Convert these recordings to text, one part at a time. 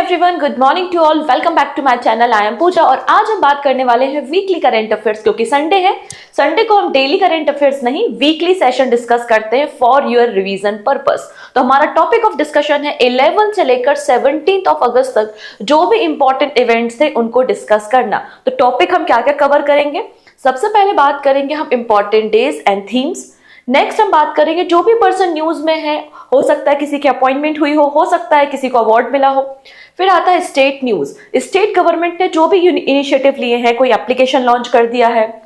Everyone, good morning to all. Welcome back to my channel. I am Pooja और आज हम बात करने वाले हैं वीकली करंट अफेयर्स। क्योंकि संडे है, संडे को हम डेली करंट अफेयर्स नहीं वीकली सेशन डिस्कस करते हैं फॉर योर रिवीजन पर्पस। तो हमारा टॉपिक ऑफ डिस्कशन है 11 से लेकर 17 अगस्त तक जो भी इंपॉर्टेंट इवेंट्स थे उनको डिस्कस करना। तो टॉपिक हम क्या क्या कवर करेंगे? सबसे पहले बात करेंगे हम important days and themes. Next हम बात करेंगे जो भी पर्सन न्यूज में है, हो सकता है किसी की अपॉइंटमेंट हुई हो सकता है किसी को अवार्ड मिला हो। फिर आता है स्टेट न्यूज। स्टेट गवर्नमेंट ने जो भी इनिशिएटिव लिए हैं, कोई एप्लीकेशन लॉन्च कर दिया है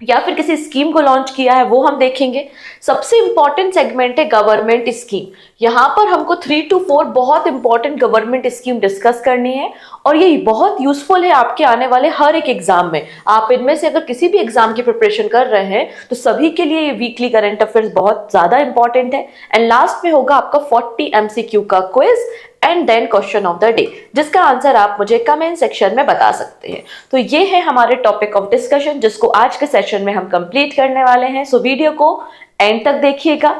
या फिर किसी स्कीम को लॉन्च किया है, वो हम देखेंगे। सबसे इंपॉर्टेंट सेगमेंट है गवर्नमेंट स्कीम। यहाँ पर हमको 3 to 4 बहुत इंपॉर्टेंट गवर्नमेंट स्कीम डिस्कस करनी है और ये बहुत यूजफुल है आपके आने वाले हर एक एग्जाम में। आप इनमें से अगर किसी भी एग्जाम की प्रिपरेशन कर रहे हैं तो सभी के लिए ये वीकली करंट अफेयर्स बहुत ज्यादा इंपॉर्टेंट है। एंड लास्ट में होगा आपका 40 MCQ का quiz and then question of the day, जिसका आंसर आप मुझे कमेंट सेक्शन में बता सकते हैं। तो ये है हमारे टॉपिक ऑफ डिस्कशन जिसको आज के सेशन में हम कंप्लीट करने वाले हैं। सो वीडियो को एंड तक देखिएगा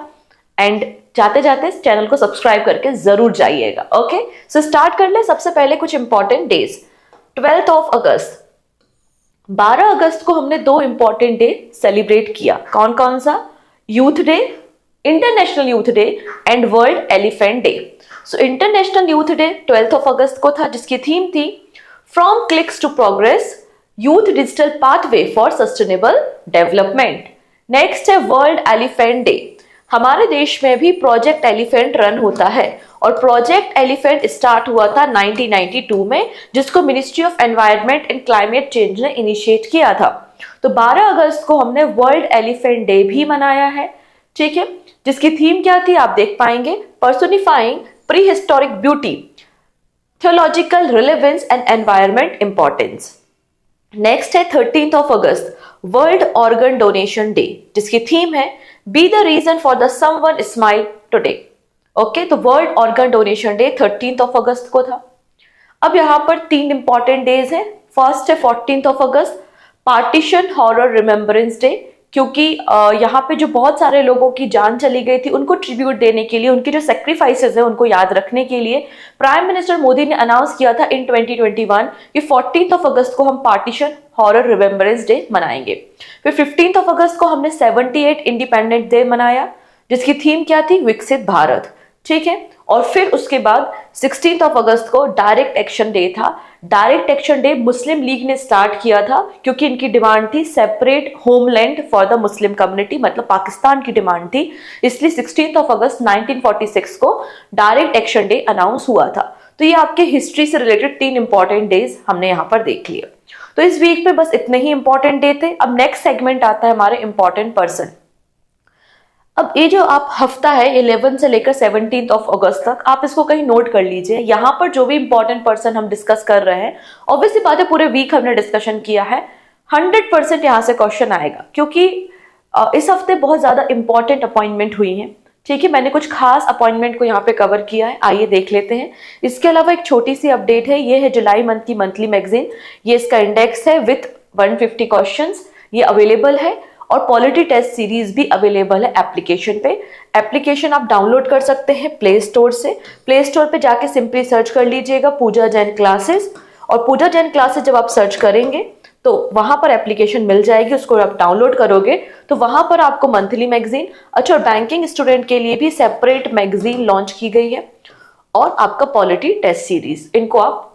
एंड जाते जाते इस चैनल को सब्सक्राइब करके जरूर जाइएगा। ओके, सो स्टार्ट कर ले। सबसे पहले कुछ इंपॉर्टेंट डेज। 12 अगस्त, 12 अगस्त को हमने 2 इंपॉर्टेंट डे सेलिब्रेट किया। कौन कौन सा? Youth day, international youth day and world elephant day. So international youth day 12 अगस्त को था, जिसकी थीम थी from clicks to progress, youth digital pathway for sustainable development. Next है वर्ल्ड एलिफेंट डे। हमारे देश में भी प्रोजेक्ट एलिफेंट रन होता है और प्रोजेक्ट एलिफेंट स्टार्ट हुआ था 1992 में, जिसको ministry of environment and climate change ने इनिशिएट किया था। तो 12 अगस्त को हमने वर्ल्ड एलिफेंट डे भी मनाया है, ठीक है, जिसकी थीम क्या थी आप देख पाएंगे, personifying prehistoric beauty, theological relevance and environment importance. Next है 13 अगस्त, वर्ल्ड ऑर्गन डोनेशन डे, जिसकी थीम है be the reason for the someone smile today. Okay, तो वर्ल्ड ऑर्गन डोनेशन डे 13 अगस्त को था। अब यहां पर 3 इंपॉर्टेंट डेज हैं। फर्स्ट है 14 अगस्त, पार्टीशन हॉरर रिमेम्बरेंस डे, क्योंकि यहाँ पे जो बहुत सारे लोगों की जान चली गई थी उनको ट्रिब्यूट देने के लिए, उनकी जो सेक्रीफाइसेस है उनको याद रखने के लिए प्राइम मिनिस्टर मोदी ने अनाउंस किया था इन 2021 कि 14 अगस्त को हम पार्टीशन हॉरर रिमेम्बरेंस डे मनाएंगे। फिर 15 अगस्त को हमने 78 इंडिपेंडेंट डे मनाया, जिसकी थीम क्या थी? विकसित भारत, ठीक है। और फिर उसके बाद 16 अगस्त को डायरेक्ट एक्शन डे था। डायरेक्ट एक्शन डे मुस्लिम लीग ने स्टार्ट किया था क्योंकि इनकी डिमांड थी separate homeland for the Muslim community, मतलब पाकिस्तान की डिमांड थी। इसलिए 16 अगस्त 1946 को डायरेक्ट एक्शन डे अनाउंस हुआ था। तो ये आपके हिस्ट्री से रिलेटेड 3 इंपॉर्टेंट डेज हमने यहाँ पर देख लिए। तो इस वीक में बस इतने ही इंपॉर्टेंट डे थे। अब नेक्स्ट सेगमेंट आता है हमारे इंपॉर्टेंट पर्सन। अब ये जो आप हफ्ता है 11 से लेकर 17 अगस्त तक, आप इसको कहीं नोट कर लीजिए। यहाँ पर जो भी इंपॉर्टेंट पर्सन हम डिस्कस कर रहे हैं, ऑब्वियसली बात है पूरे वीक हमने डिस्कशन किया है, 100% यहाँ से क्वेश्चन आएगा क्योंकि इस हफ्ते बहुत ज्यादा इंपॉर्टेंट अपॉइंटमेंट हुई है, ठीक है। मैंने कुछ खास अपॉइंटमेंट को यहाँ पे कवर किया है, आइए देख लेते हैं। इसके अलावा एक छोटी सी अपडेट है, ये है जुलाई मंथ की मंथली मैगजीन। ये इसका इंडेक्स है विथ 150 क्वेश्चंस, ये अवेलेबल है और पॉलिटी टेस्ट सीरीज भी अवेलेबल है एप्लीकेशन पे। एप्लीकेशन आप डाउनलोड कर सकते हैं प्ले स्टोर से। प्ले स्टोर पे जाके सिंपली सर्च कर लीजिएगा पूजा जैन क्लासेस, और पूजा जैन क्लासेस जब आप सर्च करेंगे तो वहां पर एप्लीकेशन मिल जाएगी, उसको आप डाउनलोड करोगे तो वहां पर आपको मंथली मैगजीन, अच्छा बैंकिंग स्टूडेंट के लिए भी सेपरेट मैगजीन लॉन्च की गई है, और आपका पॉलिटी टेस्ट सीरीज, इनको आप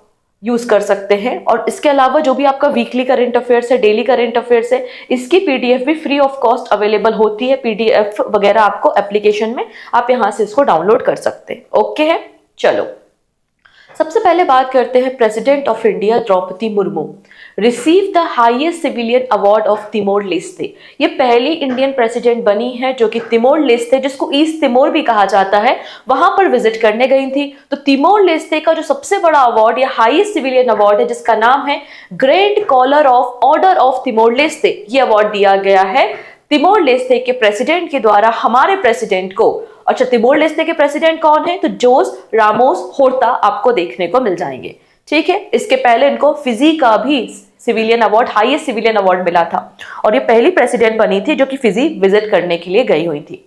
यूज कर सकते हैं। और इसके अलावा जो भी आपका वीकली करंट अफेयर्स है, डेली करंट अफेयर्स है, इसकी पीडीएफ भी फ्री ऑफ कॉस्ट अवेलेबल होती है। पीडीएफ वगैरह आपको एप्लीकेशन में, आप यहां से इसको डाउनलोड कर सकते हैं। ओके है, चलो सबसे पहले बात करते हैं president of India Droupadi Murmu receive the highest civilian award of Timor Leste. ये पहली इंडियन प्रेसिडेंट बनी है जो कि तिमोर लेस्ते, जिसको ईस्ट तिमोर भी कहा जाता है, वहां पर विजिट करने गई थी। तो तिमोर लेस्ते का जो सबसे बड़ा अवार्ड या हाईएस्ट सिविलियन अवार्ड है, जिसका नाम है grand collar of order of Timor Leste, ये अवार्ड दिया गया है तिमोर लेस्ते के प्रेसिडेंट के द्वारा हमारे प्रेसिडेंट को। अच्छा, तिमोर लेस्ते के प्रेसिडेंट कौन है? तो जोस रामोस होर्ता आपको देखने को मिल जाएंगे, ठीक है। इसके पहले इनको फिजी का भी civilian award, highest civilian award मिला था और ये पहली प्रेसिडेंट बनी थी जो कि फिजी विजिट करने के लिए गई हुई थी,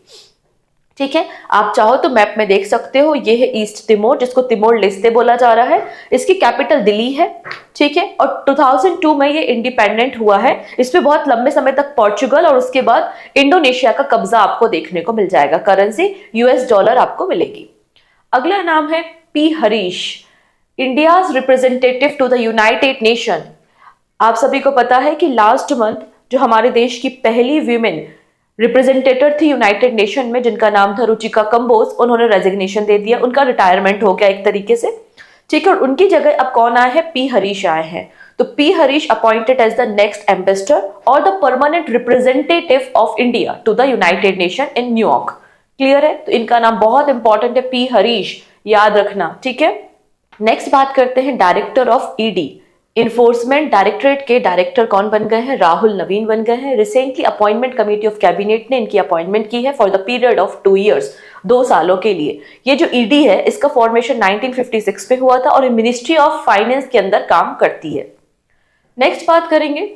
ठीक है, आप चाहो तो मैप में देख सकते हो, ये है ईस्ट तिमोर जिसको तिमोर लेस्ते बोला जा रहा है। इसकी कैपिटल दिल्ली है। ठीक है, और 2002 में ये इंडिपेंडेंट हुआ है। इस पे बहुत लंबे समय तक पोर्चुगल और उसके बाद इंडोनेशिया का कब्जा आपको देखने को मिल जाएगा। करेंसी यूएस डॉलर आपको मिलेगी। अगला नाम है P Harish, India's representative to the United nation. आप सभी को पता है कि लास्ट मंथ जो हमारे देश की पहली वीमेन रिप्रेजेंटेटिव थी यूनाइटेड नेशन में, जिनका नाम था रुचिका कंबोज, उन्होंने रेजिग्नेशन दे दिया, उनका रिटायरमेंट हो गया एक तरीके से। ठीक है, और उनकी जगह अब कौन आए हैं? पी हरीश आए हैं। तो P Harish appointed as the next ambassador और the permanent representative of India to the United Nation in New York. Clear है? तो इनका नाम बहुत इंपॉर्टेंट है, पी हरीश, याद रखना। ठीक है, नेक्स्ट बात करते हैं director of ED. Enforcement directorate के डायरेक्टर कौन बन गए हैं? राहुल नवीन बन गए हैं। Recently appointment committee of cabinet ने इनकी अपॉइंटमेंट की है for the period of 2 years, 2 सालों के लिए। ये जो ईडी है इसका फॉर्मेशन 1956 में हुआ था और मिनिस्ट्री ऑफ फाइनेंस के अंदर काम करती है। नेक्स्ट बात करेंगे,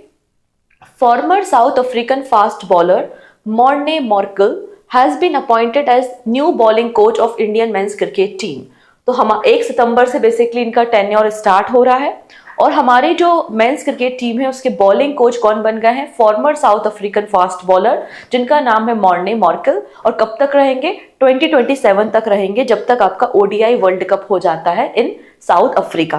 former South African fast bowler Morne Morkel has been appointed as new bowling coach of Indian men's cricket team. तो हम 1 सितंबर से बेसिकली इनका टेन्योर स्टार्ट हो रहा है और हमारी जो मेंस क्रिकेट टीम है उसके बॉलिंग कोच कौन बन गए हैं? Farmer South African fast bowler जिनका नाम है मॉर्ने मॉर्कल। और कब तक रहेंगे? 2027 तक रहेंगे, जब तक आपका ओडीआई वर्ल्ड कप हो जाता है in South Africa.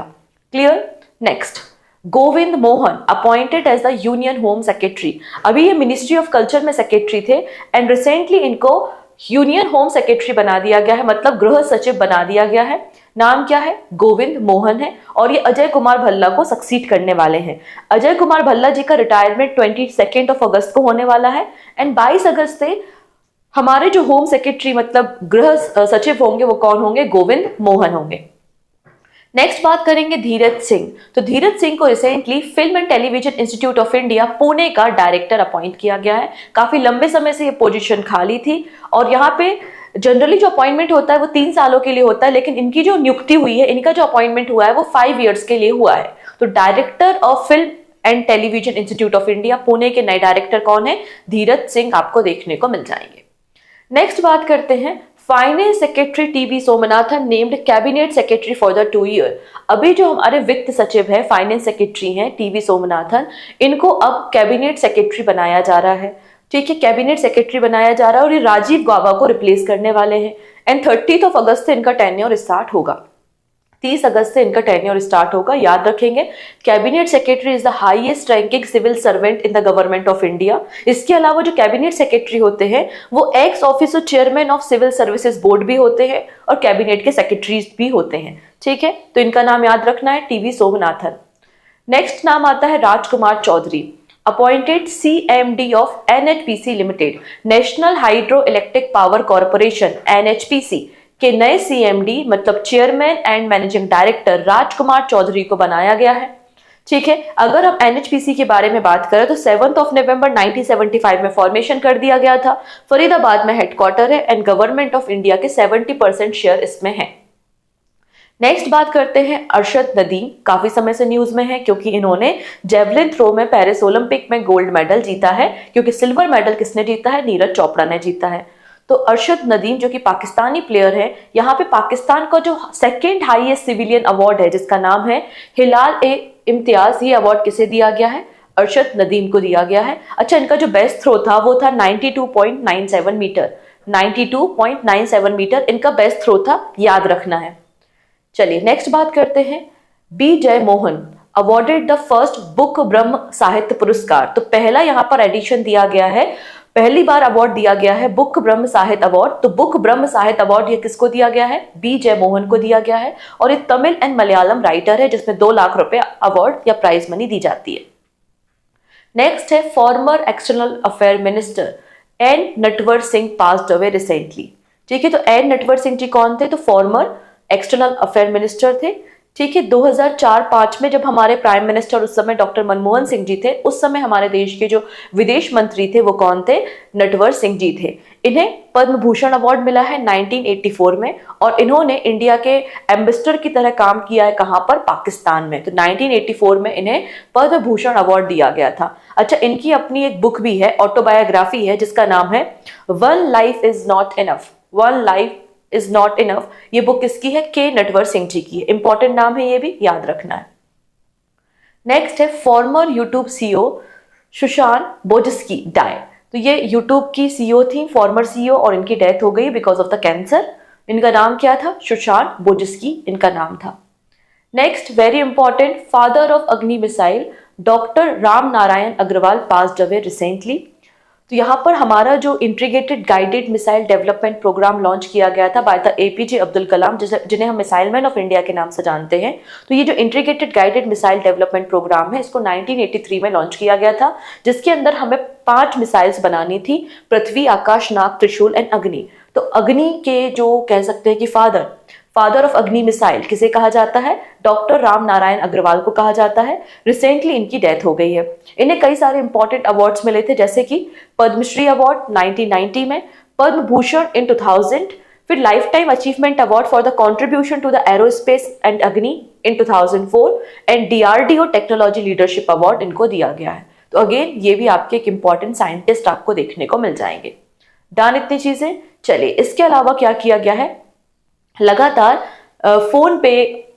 Clear? Next, Govind Mohan appointed as the union home secretary. अभी ये मिनिस्ट्री ऑफ कल्चर में सेक्रेटरी थे एंड रिसेंटली इनको यूनियन होम सेक्रेटरी बना दिया गया है, मतलब गृह सचिव बना दिया गया है। नाम क्या है? गोविंद मोहन है और ये अजय कुमार भल्ला को सक्सीड करने वाले हैं। अजय कुमार भल्ला जी का रिटायरमेंट 22 अगस्त को होने वाला है एंड 22 अगस्त से हमारे जो होम सेक्रेटरी मतलब गृह सचिव होंगे वो कौन होंगे? गोविंद मोहन होंगे। नेक्स्ट बात करेंगे धीरज सिंह। तो धीरज सिंह को recently film and television institute of India Pune का डायरेक्टर अपॉइंट किया गया है। काफी लंबे समय से ये पोजीशन खाली थी और यहाँ पे जनरली जो अपॉइंटमेंट होता है वो 3 सालों के लिए होता है, लेकिन इनकी जो नियुक्ति हुई है, इनका जो अपॉइंटमेंट हुआ है वो 5 years के लिए हुआ है। तो director of film and television institute of India Pune के नए डायरेक्टर कौन है? धीरज सिंह आपको देखने को मिल जाएंगे। नेक्स्ट बात करते हैं, finance secretary TV Somanathan named cabinet secretary for the 2 year। अभी जो हमारे वित्त सचिव है, फाइनेंस सेक्रेटरी हैं टीवी सोमनाथन, इनको अब कैबिनेट सेक्रेटरी बनाया जा रहा है। ठीक है, कैबिनेट सेक्रेटरी बनाया जा रहा है और ये राजीव गौबा को रिप्लेस करने वाले हैं एंड 30 अगस्त से इनका टेन्योर स्टार्ट होगा। 30 अगस्त से इनका टेन्योर स्टार्ट होगा, याद रखेंगे। Cabinet secretary is the highest ranking civil servant in the government of India. इसके अलावा जो कैबिनेट सेक्रेटरी होते हैं वो ex officer chairman of civil services board भी होते हैं और कैबिनेट के सेक्रेटरीज भी होते हैं। ठीक है, तो इनका नाम याद रखना है, टीवी सोमनाथन। नेक्स्ट नाम आता है Rajkumar Chaudhary, appointed CMD of NHPC limited, national hydro electric power corporation NHPC के नए CMD मतलब chairman and managing director Rajkumar Chaudhary को बनाया गया है। ठीक है, अगर हम NHPC के बारे में बात करें तो 7 नवंबर 1975 में फॉर्मेशन कर दिया गया था। फरीदाबाद में हेडक्वार्टर है एंड गवर्नमेंट ऑफ इंडिया के 70% शेयर इसमें है। नेक्स्ट बात करते हैं अरशद नदीम। काफी समय से न्यूज में है क्योंकि इन्होंने जेवलिन थ्रो में पेरिस ओलंपिक में गोल्ड मेडल जीता है, क्योंकि सिल्वर मेडल किसने जीता है? नीरज चोपड़ा ने जीता है। तो अरशद नदीम जो कि पाकिस्तानी प्लेयर है, यहाँ पे पाकिस्तान का जो 2nd हाईएस्ट सिविलियन अवार्ड है जिसका नाम है हिलाल-ए-इम्तियाज, ये अवार्ड किसे दिया गया है? अरशद नदीम को दिया गया है। अच्छा, इनका जो बेस्ट थ्रो था वो था 92.97 मीटर। 92.97 मीटर इनका बेस्ट थ्रो था, याद रखना है। चलिए नेक्स्ट बात करते हैं, बी जय Mohan awarded the first book ब्रह्म साहित्य पुरस्कार। तो पहला यहाँ पर एडिशन दिया गया है, पहली बार अवार्ड दिया गया है बुक ब्रह्म साहित्य अवार्ड। तो बुक ब्रह्म साहित्य अवार्ड ये किसको दिया गया है? बी जय मोहन को दिया गया है और ये तमिल एंड मलयालम राइटर है जिसमें 2 लाख रुपए अवार्ड या प्राइज मनी दी जाती है। नेक्स्ट है former external affair minister N Natwar Singh passed away recently. ठीक है, तो एन नटवर सिंह जी कौन थे? तो फॉर्मर एक्सटर्नल अफेयर मिनिस्टर थे। ठीक है, 2004-5 में जब हमारे प्राइम मिनिस्टर उस समय डॉक्टर मनमोहन सिंह जी थे, उस समय हमारे देश के जो विदेश मंत्री थे वो कौन थे? नटवर सिंह जी थे। इन्हें पद्म भूषण अवार्ड मिला है 1984 में और इन्होंने इंडिया के एम्बेसडर की तरह काम किया है, कहां पर? पाकिस्तान में। तो 1984 में इन्हें पद्म भूषण अवार्ड दिया गया था। अच्छा, इनकी अपनी एक बुक भी है, ऑटोबायोग्राफी है जिसका नाम है one life is not enough. One life is not enough, ये बुक किसकी है? के नटवर सिंह जी की है। इंपॉर्टेंट नाम है, ये भी याद रखना है। नेक्स्ट है former YouTube CEO Susan Wojcicki die. तो ये यूट्यूब की सीईओ थी, फॉर्मर सीईओ, और इनकी डेथ हो गई बिकॉज ऑफ द कैंसर। इनका नाम क्या था? सुशांत बोजस्की इनका नाम था। Next very important, father of Agni missile doctor Ram Narayan Agarwal passed away recently. तो यहाँ पर हमारा जो integrated guided missile development programme launch किया गया था by the APJ Abdul Kalam, जिन्हें हम मिसाइल मैन ऑफ इंडिया के नाम से जानते हैं। तो ये जो integrated guided missile development programme है, इसको 1983 में लॉन्च किया गया था, जिसके अंदर हमें 5 मिसाइल्स बनानी थी, पृथ्वी, आकाश, नाग, त्रिशूल एंड अग्नि। तो अग्नि के जो कह सकते हैं कि फादर ऑफ अग्नि मिसाइल किसे कहा जाता है? डॉक्टर राम नारायण अग्रवाल को कहा जाता है। रिसेंटली इनकी डेथ हो गई है। इन्हें कई सारे इंपॉर्टेंट अवार्ड्स मिले थे, जैसे कि पद्मश्री अवार्ड 1990 में, पद्म भूषण इन 2000, फिर lifetime achievement award for the contribution to the aerospace and Agni in 2004 and DRDO technology leadership award इनको दिया गया है। तो अगेन ये भी आपके एक इंपॉर्टेंट साइंटिस्ट आपको देखने को मिल जाएंगे। डन इतनी चीजें। चलिए, इसके अलावा क्या किया गया है? लगातार फोन पे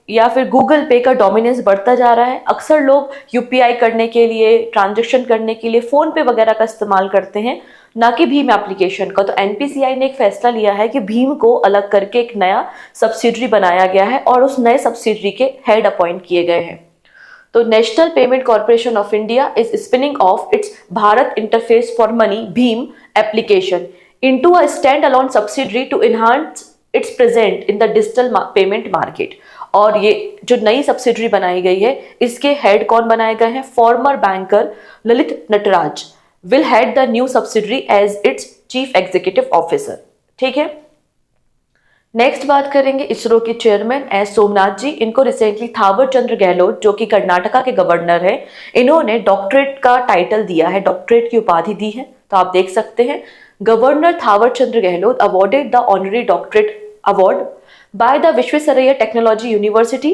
या फिर गूगल पे का डोमिनेंस बढ़ता जा रहा है। अक्सर लोग यूपीआई करने के लिए, ट्रांजैक्शन करने के लिए फोन पे वगैरह का इस्तेमाल करते हैं, ना कि भीम एप्लीकेशन का। तो एनपीसीआई ने एक फैसला लिया है कि भीम को अलग करके एक नया सब्सिडरी बनाया गया है और उस नए सब्सिडरी के हेड अपॉइंट किए गए हैं। तो national payment corporation of India is spinning off its Bharat interface for money भीम application into a stand alone subsidiary to enhance its present in the digital payment market. और ये जो नई सब्सिडरी बनाई गई है, इसके हेड कौन बनाए गए हैं? Former banker Lalit Nataraj will head the new subsidiary as its chief executive officer. ठीक है। नेक्स्ट बात करेंगे इसरो के चेयरमैन एस सोमनाथ जी। इनको रिसेंटली थावर चंद्र गहलोत, जो कि कर्नाटका के गवर्नर है, इन्होंने डॉक्टरेट का टाइटल दिया है, डॉक्टरेट की उपाधि दी है। तो आप देख सकते हैं, governor Thawar Chand Gehlot awarded the honorary doctorate award by the Visvesvaraya technology university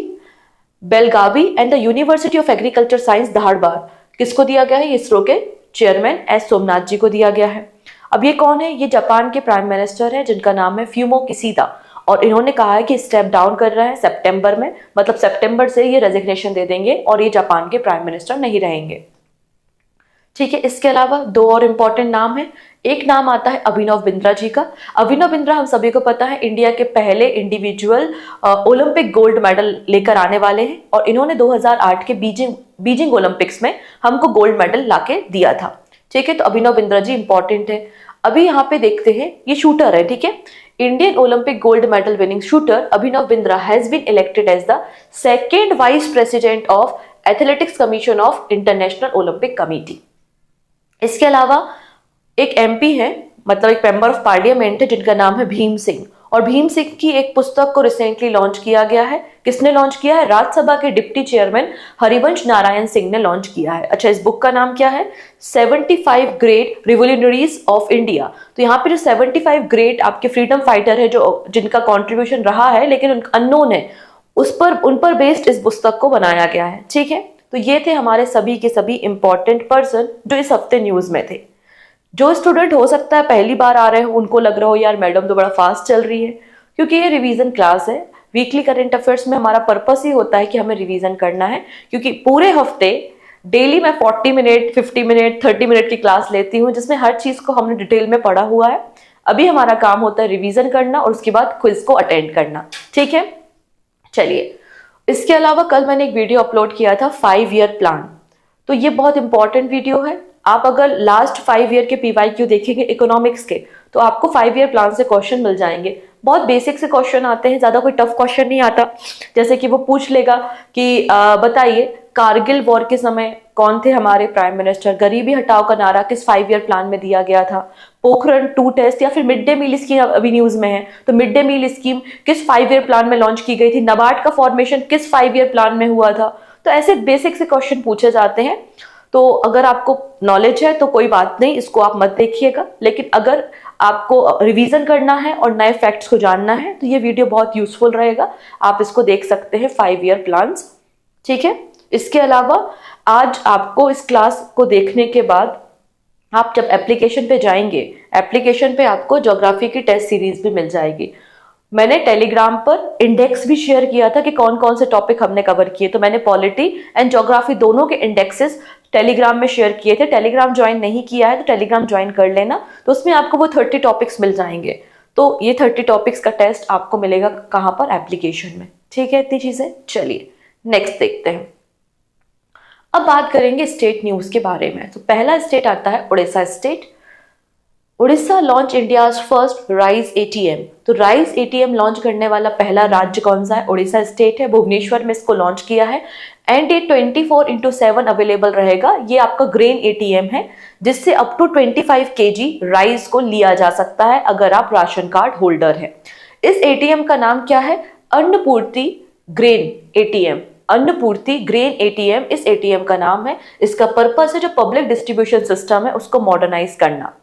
Belagavi and the university of agriculture science Dharwad. किसको दिया गया है? इसरो के चेयरमैन एस सोमनाथ जी को दिया गया है। अब ये कौन है? ये जापान के प्राइम मिनिस्टर हैं, जिनका नाम है फ्यूमो किसीदा, और इन्होंने कहा है कि स्टेप डाउन कर रहे हैं सितंबर में, मतलब सितंबर से ये रेजिग्नेशन दे देंगे और ये जापान के प्राइम मिनिस्टर नहीं रहेंगे। ठीक है। इसके अलावा 2 और इंपॉर्टेंट नाम है। एक नाम आता है अभिनव बिंद्रा जी का। अभिनव बिंद्रा हम सभी को पता है इंडिया के पहले इंडिविजुअल ओलंपिक गोल्ड मेडल लेकर आने वाले हैं, और इन्होंने 2008 के बीजिंग ओलंपिक्स में हमको गोल्ड मेडल लाके दिया था। ठीक है। तो अभिनव बिंद्रा जी इंपॉर्टेंट है। अभी यहाँ पे देखते हैं, ये शूटर है। ठीक है। Indian Olympic gold medal winning shooter Abhinav Bindra has been elected as the second vice president of athletics commission of international Olympic committee. इसके अलावा एक एमपी है, मतलब एक मेंबर ऑफ पार्लियामेंट है, जिनका नाम है भीम सिंह, और भीम सिंह की एक पुस्तक को रिसेंटली लॉन्च किया गया है। किसने लॉन्च किया है? राज्यसभा के डिप्टी चेयरमैन हरिवंश नारायण सिंह ने लॉन्च किया है। अच्छा, इस बुक का नाम क्या है? 75 ग्रेट रिवोल्यूशनरीज ऑफ इंडिया। तो यहाँ पे जो 75 ग्रेट आपके फ्रीडम फाइटर है, जो जिनका कॉन्ट्रीब्यूशन रहा है लेकिन अननोन है, उन पर बेस्ड इस पुस्तक को बनाया गया है। ठीक है। तो ये थे हमारे सभी के सभी इंपॉर्टेंट पर्सन जो इस हफ्ते न्यूज में थे। जो स्टूडेंट हो सकता है पहली बार आ रहे हो, उनको लग रहा हो यार मैडम तो बड़ा फास्ट चल रही है, क्योंकि ये रिवीजन क्लास है। वीकली करंट अफेयर्स में हमारा पर्पस ही होता है कि हमें रिवीजन करना है, क्योंकि पूरे हफ्ते डेली मैं 40 मिनट, 50 मिनट, 30 मिनट की क्लास लेती हूँ, जिसमें हर चीज को हमने डिटेल में पढ़ा हुआ है। अभी हमारा काम होता है रिवीजन करना और उसके बाद क्विज को अटेंड करना। ठीक है। चलिए, इसके अलावा कल मैंने एक वीडियो अपलोड किया था 5 ईयर प्लान। तो ये बहुत इंपॉर्टेंट वीडियो है। आप अगर लास्ट 5 ईयर के पीवाईक्यू देखेंगे इकोनॉमिक्स के, तो आपको 5 ईयर प्लान से क्वेश्चन मिल जाएंगे। बहुत बेसिक से क्वेश्चन आते हैं, ज्यादा कोई टफ क्वेश्चन नहीं आता। जैसे कि वो पूछ लेगा कि बताइए कारगिल वॉर के समय कौन थे हमारे प्राइम मिनिस्टर, गरीबी हटाओ का नारा किस 5 ईयर प्लान में दिया गया था, पोखरण 2 टेस्ट, या फिर मिड डे मील स्कीम अभी न्यूज में है, तो मिड डे मील स्कीम किस 5 ईयर प्लान में लॉन्च की गई थी, नाबार्ड का फॉर्मेशन किस 5 ईयर प्लान में हुआ था। तो ऐसे बेसिक से क्वेश्चन पूछे जाते हैं। तो अगर आपको नॉलेज है तो कोई बात नहीं, इसको आप मत देखिएगा, लेकिन अगर आपको रिवीजन करना है और नए फैक्ट्स को जानना है तो ये वीडियो बहुत यूजफुल रहेगा। आप इसको देख सकते हैं 5 ईयर प्लान्स। ठीक है। इसके अलावा आज आपको इस क्लास को देखने के बाद आप जब एप्लीकेशन पे जाएंगे, एप्लीकेशन पे आपको ज्योग्राफी की टेस्ट सीरीज भी मिल जाएगी। मैंने टेलीग्राम पर इंडेक्स भी शेयर किया था कि कौन कौन से टॉपिक हमने कवर किए, तो मैंने पॉलिटी एंड ज्योग्राफी दोनों के इंडेक्सेस टेलीग्राम में शेयर किए थे। टेलीग्राम ज्वाइन नहीं किया है तो टेलीग्राम ज्वाइन कर लेना, तो उसमें आपको वो 30 टॉपिक्स मिल जाएंगे। तो ये 30 टॉपिक्स का टेस्ट आपको मिलेगा कहाँ पर, एप्लीकेशन में। ठीक है, इतनी चीजें। चलिए नेक्स्ट देखते हैं। अब बात करेंगे स्टेट न्यूज के बारे में। तो पहला स्टेट आता है Orissa state. Orissa launch India's first rise ATM. तो राइज एटीएम लॉन्च करने वाला पहला राज्य कौन सा है? उड़ीसा स्टेट है। भुवनेश्वर में इसको लॉन्च किया है एंड ये 24/7 अवेलेबल रहेगा। ये आपका ग्रेन एटीएम है जिससे अप टू 25 kg राइस को लिया जा सकता है अगर आप राशन कार्ड होल्डर है। इस एटीएम का नाम क्या है? Annapurti grain ATM. Annapurti grain ATM इस एटीएम का नाम है। इसका पर्पस है जो पब्लिक डिस्ट्रीब्यूशन सिस्टम है उसको मॉडर्नाइज करना,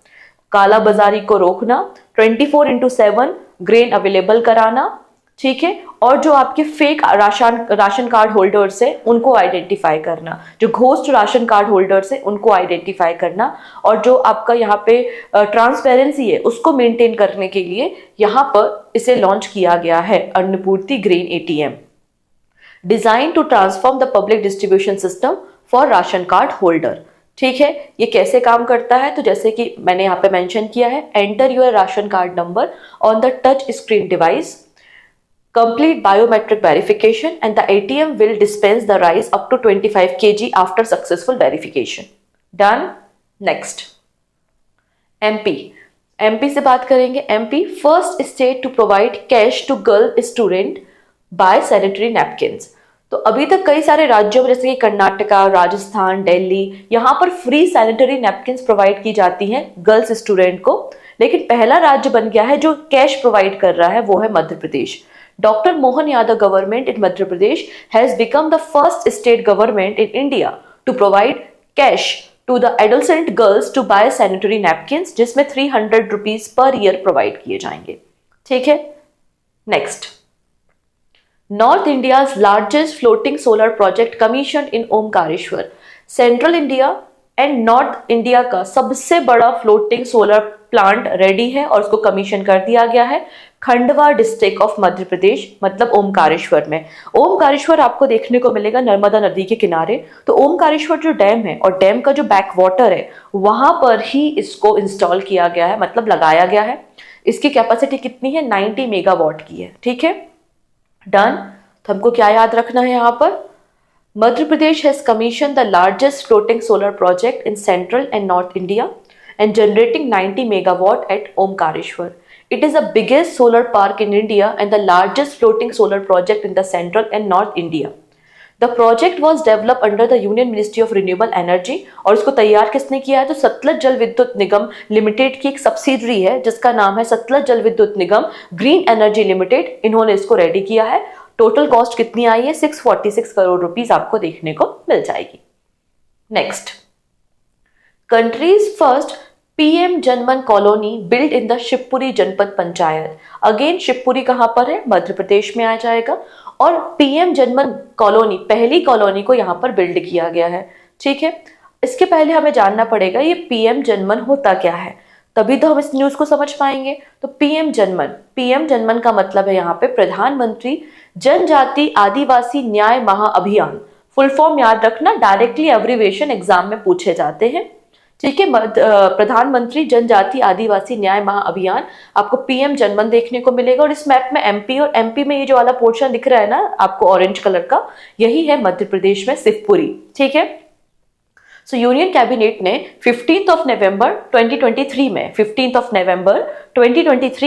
काला बाजारी को रोकना, 24/7 ग्रेन अवेलेबल कराना, ठीक है, और जो आपके फेक राशन कार्ड होल्डर्स है उनको आइडेंटिफाई करना, जो घोस्ट राशन कार्ड होल्डर्स है उनको आइडेंटिफाई करना, और जो आपका यहाँ पे ट्रांसपेरेंसी है उसको मेंटेन करने के लिए यहाँ पर इसे लॉन्च किया गया है, Annapurti grain ATM, design to transform the public distribution system for ration card holder. ठीक है, ये कैसे काम करता है? तो जैसे कि मैंने यहाँ पे मेंशन किया है, enter your ration card number on the touch screen device, complete biometric verification and the ATM will dispense the rice up to 25 kg after successful verification. Done. Next, MP से बात करेंगे। MP first state to provide cash to girl student by sanitary napkins. तो अभी तक कई सारे राज्यों में जैसे कि कर्नाटका, राजस्थान, दिल्ली, यहाँ पर फ्री सैनिटरी नैपकिन्स प्रोवाइड की जाती हैं गर्ल्स स्टूडेंट को, लेकिन पहला राज्य बन गया है जो कैश प्रोवाइड कर रहा है, वो है Madhya Pradesh. Dr. Mohan Yadav government in Madhya Pradesh has become the first state government in India to provide cash to the adolescent girls to buy sanitary napkins, जिसमें 300 rupees per year प्रोवाइड किए जाएंगे। ठीक है, next, north India's largest floating solar project commission in Omkareshwar. Central India and north India का सबसे बड़ा floating solar plant ready है और उसको कमीशन कर दिया गया है खंडवा डिस्ट्रिक्ट ऑफ मध्य प्रदेश, मतलब ओमकारेश्वर में। ओमकारेश्वर आपको देखने को मिलेगा नर्मदा नदी के किनारे। तो ओमकारेश्वर जो डैम है और डैम का जो बैक वाटर है वहां पर ही इसको इंस्टॉल किया गया है, मतलब लगाया गया है। इसकी कैपेसिटी कितनी है? 90 मेगावाट की है। ठीक है, डन। तो हमको क्या याद रखना है यहाँ पर? Madhya Pradesh has commission the largest floating solar project in central and north India and generating 90 megawatt at Omkareshwar. It is the biggest solar park in India and the largest floating solar project in the central and north India. The project was developed under the Union Ministry of Renewable Energy और इसको तैयार किसने किया है? तो सतलज जल विद्युत निगम limited की एक सब्सिडरी है जिसका नाम है सतलज जल विद्युत निगम ग्रीन एनर्जी लिमिटेड, इन्होंने इसको रेडी किया है। टोटल कॉस्ट कितनी आई है? 646 करोड़ रुपीस आपको देखने को मिल जाएगी। Next, countries first PM Janman colony build in the Shivpuri जनपद पंचायत। अगेन शिवपुरी कहां पर है? मध्य प्रदेश में आ जाएगा। और पीएम जनमन कॉलोनी, पहली कॉलोनी को यहां पर बिल्ड किया गया है। ठीक है, इसके पहले हमें जानना पड़ेगा ये पीएम जनमन होता क्या है, तभी तो हम इस न्यूज को समझ पाएंगे। तो पीएम जनमन का मतलब है यहाँ पे प्रधानमंत्री जनजाति आदिवासी न्याय महाअभियान। फुल फॉर्म याद रखना, डायरेक्टली एब्रिविएशन एग्जाम में पूछे जाते हैं। ठीक है, प्रधानमंत्री जनजाति आदिवासी न्याय महाअभियान, आपको पीएम जनमन देखने को मिलेगा। और इस मैप में एमपी, और एमपी में ये जो वाला पोर्शन दिख रहा है ना आपको ऑरेंज कलर का, यही है मध्य प्रदेश में शिवपुरी। ठीक है, सो यूनियन कैबिनेट ने 15 नवंबर 2023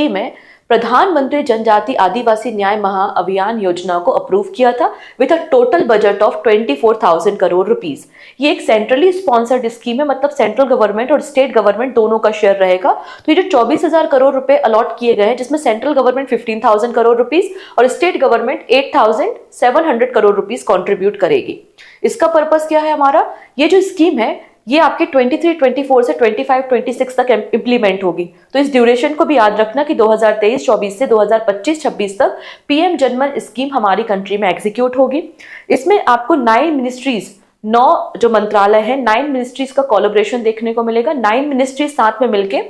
में प्रधानमंत्री जनजाति आदिवासी न्याय महाअभियान योजना को अप्रूव किया था with a total budget of 24,000 crore rupees. ये एक सेंट्रली स्पॉन्सर्ड स्कीम है, मतलब सेंट्रल गवर्नमेंट और स्टेट गवर्नमेंट दोनों का शेयर रहेगा। तो ये जो 24,000 करोड़ रुपए अलॉट किए गए हैं, जिसमें सेंट्रल गवर्नमेंट 15,000 करोड़ रुपीस और state government 8,700 crore rupees contribute करेगी। इसका पर्पस क्या है हमारा? ये जो स्कीम है ये आपके 23-24 से 25-26 तक इंप्लीमेंट होगी। तो इस ड्यूरेशन को भी याद रखना कि 2023-24 से 2025-26 तक पीएम जनमन स्कीम हमारी कंट्री में एग्जीक्यूट होगी। इसमें आपको 9 मिनिस्ट्रीज 9 जो मंत्रालय है, 9 मिनिस्ट्रीज का कोलैबोरेशन देखने को मिलेगा। 9 मिनिस्ट्रीज साथ में मिलके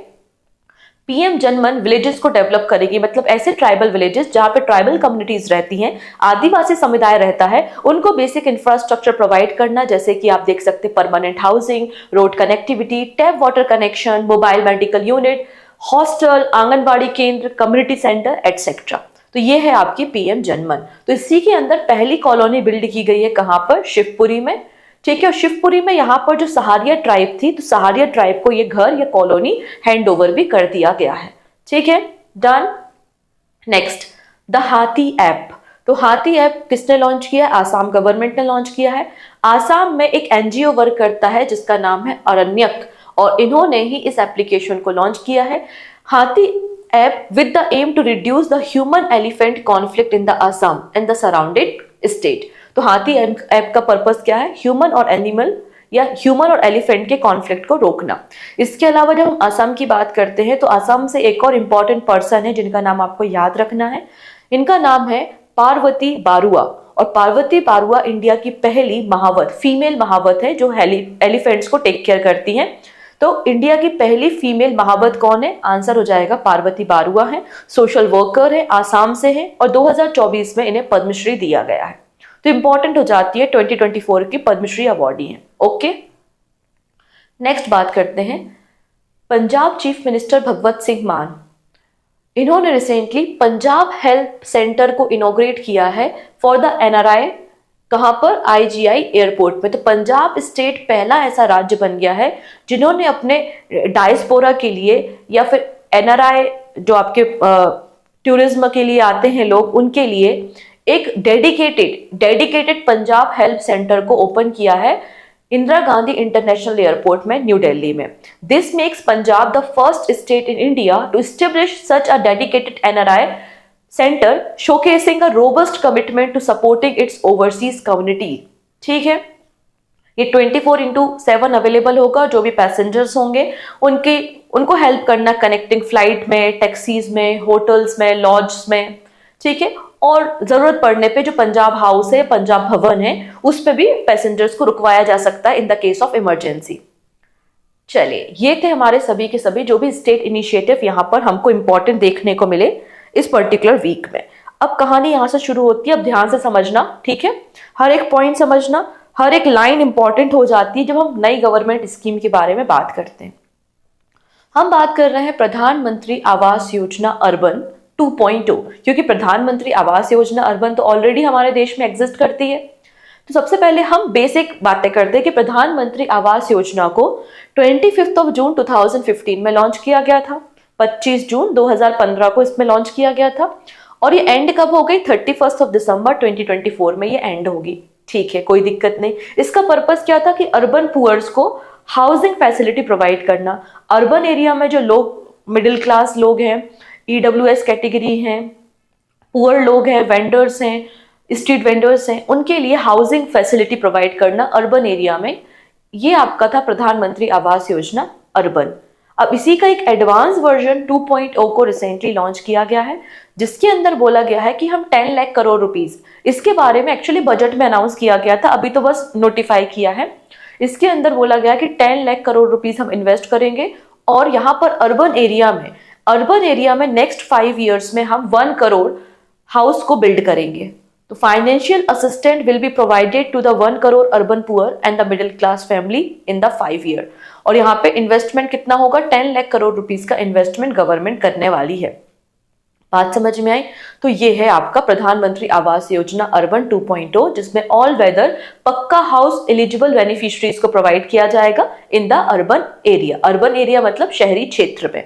पीएम जनमन विलेजेस को डेवलप करेगी, मतलब ऐसे ट्राइबल विलेजेस जहां पे ट्राइबल कम्युनिटीज रहती हैं, आदिवासी समुदाय रहता है, उनको बेसिक इंफ्रास्ट्रक्चर प्रोवाइड करना, जैसे कि आप देख सकते हैं permanent housing, road connectivity, tap water connection, mobile medical unit, hostel, anganwadi केंद्र, कम्युनिटी सेंटर एटसेट्रा। तो ये है आपकी पीएम जनमन। तो इसी के अंदर पहली कॉलोनी बिल्ड की गई है, कहां पर? शिवपुरी में। ठीक है, और शिवपुरी में यहाँ पर जो सहारिया ट्राइब थी, तो सहारिया ट्राइब को ये घर या कॉलोनी हैंड ओवर भी कर दिया गया है। ठीक है, डन। नेक्स्ट, द हाथी ऐप। तो हाथी ऐप किसने लॉन्च किया? आसाम गवर्नमेंट ने लॉन्च किया है। आसाम में एक एनजीओ वर्क करता है जिसका नाम है अरण्यक, और इन्होंने ही इस एप्लीकेशन को लॉन्च किया है। Hathi app with the aim to reduce the human elephant conflict in the Assam and the surrounded state. तो हाथी ऐप का पर्पस क्या है? ह्यूमन और एनिमल या ह्यूमन और एलिफेंट के कॉन्फ्लिक्ट को रोकना। इसके अलावा जब हम असम की बात करते हैं तो असम से एक और इंपॉर्टेंट पर्सन है जिनका नाम आपको याद रखना है। इनका नाम है पार्वती बारुआ, और पार्वती बारुआ इंडिया की पहली महावत, फीमेल महावत है जो एलिफेंट्स को टेक केयर करती हैं। तो इंडिया की पहली फीमेल महावत कौन है? आंसर हो जाएगा पार्वती बारुआ है। सोशल वर्कर है, आसाम से है, और 2024 में इन्हें पद्मश्री दिया गया है। तो इंपॉर्टेंट हो जाती है, 2024 की पद्मश्री अवॉर्डी है। ओके, नेक्स्ट बात करते हैं पंजाब चीफ मिनिस्टर भगवत सिंह मान। इन्होंने रिसेंटली पंजाब हेल्थ सेंटर को इनॉग्रेट किया है फॉर द एनआरआई। कहां पर? आईजीआई एयरपोर्ट में। तो पंजाब स्टेट पहला ऐसा राज्य बन गया है जिन्होंने अपने डायस्पोरा के लिए या फिर एनआरआई जो आपके टूरिज्म के लिए आते हैं लोग, उनके लिए एक डेडिकेटेड पंजाब हेल्थ सेंटर को ओपन किया है इंदिरा गांधी इंटरनेशनल एयरपोर्ट में, न्यू दिल्ली में। This makes Punjab the first state in India to establish such a dedicated NRI centre, showcasing a robust commitment to supporting its overseas community. ठीक है, ये 24/7 अवेलेबल होगा। जो भी पैसेंजर्स होंगे उनको हेल्प करना कनेक्टिंग फ्लाइट में, टैक्सीज में, होटल्स में, लॉज में। ठीक है, और जरूरत पड़ने पे जो पंजाब हाउस है, पंजाब भवन है, उस पे भी पैसेंजर्स को रुकवाया जा सकता है in the case of emergency. चलिए, ये थे हमारे सभी के सभी जो भी स्टेट इनिशिएटिव यहां पर हमको इंपॉर्टेंट देखने को मिले इस पर्टिकुलर वीक में। अब कहानी यहां से शुरू होती है, अब ध्यान से समझना। ठीक है, हर एक पॉइंट समझना, हर एक लाइन इंपॉर्टेंट हो जाती है जब हम नई गवर्नमेंट स्कीम के बारे में बात करते हैं। हम बात कर रहे हैं प्रधानमंत्री आवास योजना अर्बन 2.0, क्योंकि प्रधानमंत्री आवास योजना अर्बन तो ऑलरेडी हमारे देश में एग्जिस्ट करती है। तो सबसे पहले हम बेसिक बातें करते हैं कि प्रधानमंत्री आवास योजना को 25 जून 2015 में लॉन्च किया गया था। 25 जून 2015 को इसमें लॉन्च किया गया था, और ये एंड कब हो गई? 31 दिसंबर 2024 में ये एंड होगी। ठीक है, कोई दिक्कत नहीं। इसका पर्पस क्या था कि अर्बन पुअर्स को हाउसिंग फैसिलिटी प्रोवाइड करना। अर्बन एरिया में जो लोग, मिडिल क्लास लोग हैं, ईडब्ल्यूएस कैटेगरी हैं, पुअर लोग हैं, वेंडर्स हैं, स्ट्रीट वेंडर्स हैं, उनके लिए हाउसिंग फैसिलिटी प्रोवाइड करना अर्बन एरिया में, ये आपका था प्रधानमंत्री आवास योजना अर्बन। अब इसी का एक एडवांस वर्जन 2.0 को रिसेंटली लॉन्च किया गया है, जिसके अंदर बोला गया है कि हम 10 लाख करोड़ रुपीस, इसके बारे में एक्चुअली बजट में अनाउंस किया गया था, अभी तो बस नोटिफाई किया है। इसके अंदर बोला गया कि 10 लाख करोड़ रुपीस हम इन्वेस्ट करेंगे, और यहाँ पर अर्बन एरिया में नेक्स्ट 5 ईयर्स में हम 1 करोड़ हाउस को बिल्ड करेंगे। तो financial assistant will be provided to the 1 crore urban poor and the middle class family in the 5 year. और यहाँ पे इन्वेस्टमेंट कितना होगा? 10 लाख करोड़ रुपीस का इन्वेस्टमेंट गवर्नमेंट करने वाली है। बात समझ में आई? तो ये है आपका प्रधानमंत्री आवास योजना अर्बन 2.0, जिसमें ऑल वेदर पक्का हाउस एलिजिबल बेनिफिशियरीज को प्रोवाइड किया जाएगा in the urban area. Urban area मतलब शहरी क्षेत्र में।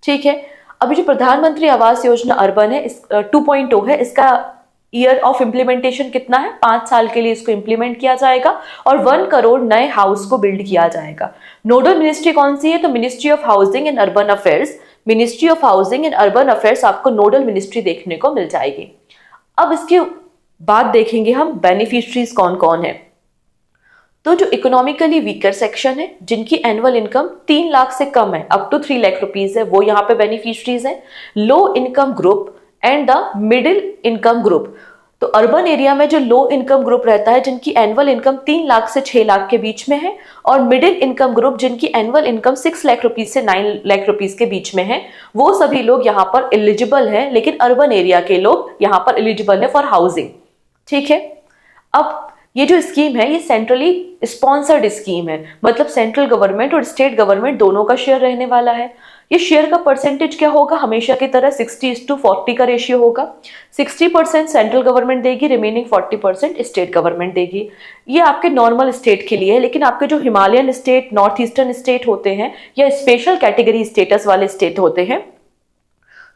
ठीक है, अभी जो प्रधानमंत्री आवास योजना अर्बन है, 2.0 है, इसका ईयर ऑफ इम्प्लीमेंटेशन कितना है? 5 साल के लिए इसको इम्प्लीमेंट किया जाएगा, और 1 करोड़ नए हाउस को बिल्ड किया जाएगा। नोडल मिनिस्ट्री कौन सी है? तो ministry of housing and urban affairs. Ministry of housing and urban affairs आपको नोडल मिनिस्ट्री देखने को मिल जाएगी। अब इसके बाद देखेंगे हम बेनिफिशरीज कौन कौन है। तो जो इकोनॉमिकली वीकर सेक्शन है, जिनकी एनुअल इनकम 3 लाख से कम है, अप टू 3 लाख रुपीज है, वो यहाँ पे बेनिफिशरीज है। Low income group and the middle income group. तो अर्बन एरिया में जो लो इनकम ग्रुप रहता है, जिनकी एनुअल इनकम 3 लाख से 6 लाख के बीच में है, और मिडिल इनकम ग्रुप जिनकी एनुअल इनकम 6 लाख रुपीज से 9 लाख रुपीज के बीच में है, वो सभी लोग यहाँ पर एलिजिबल हैं। लेकिन अर्बन एरिया के लोग यहाँ पर एलिजिबल है फॉर हाउसिंग। ठीक है, अब ये जो स्कीम है ये सेंट्रली स्पॉन्सर्ड स्कीम है, मतलब सेंट्रल गवर्नमेंट और स्टेट गवर्नमेंट दोनों का शेयर रहने वाला है। ये शेयर का परसेंटेज क्या होगा? हमेशा की तरह 60:40 का रेशियो होगा। 60% सेंट्रल गवर्नमेंट देगी, रिमेनिंग 40% स्टेट गवर्नमेंट देगी। ये आपके नॉर्मल स्टेट के लिए है, लेकिन आपके जो Himalayan state, north eastern state होते हैं या स्पेशल कैटेगरी स्टेटस वाले स्टेट होते हैं,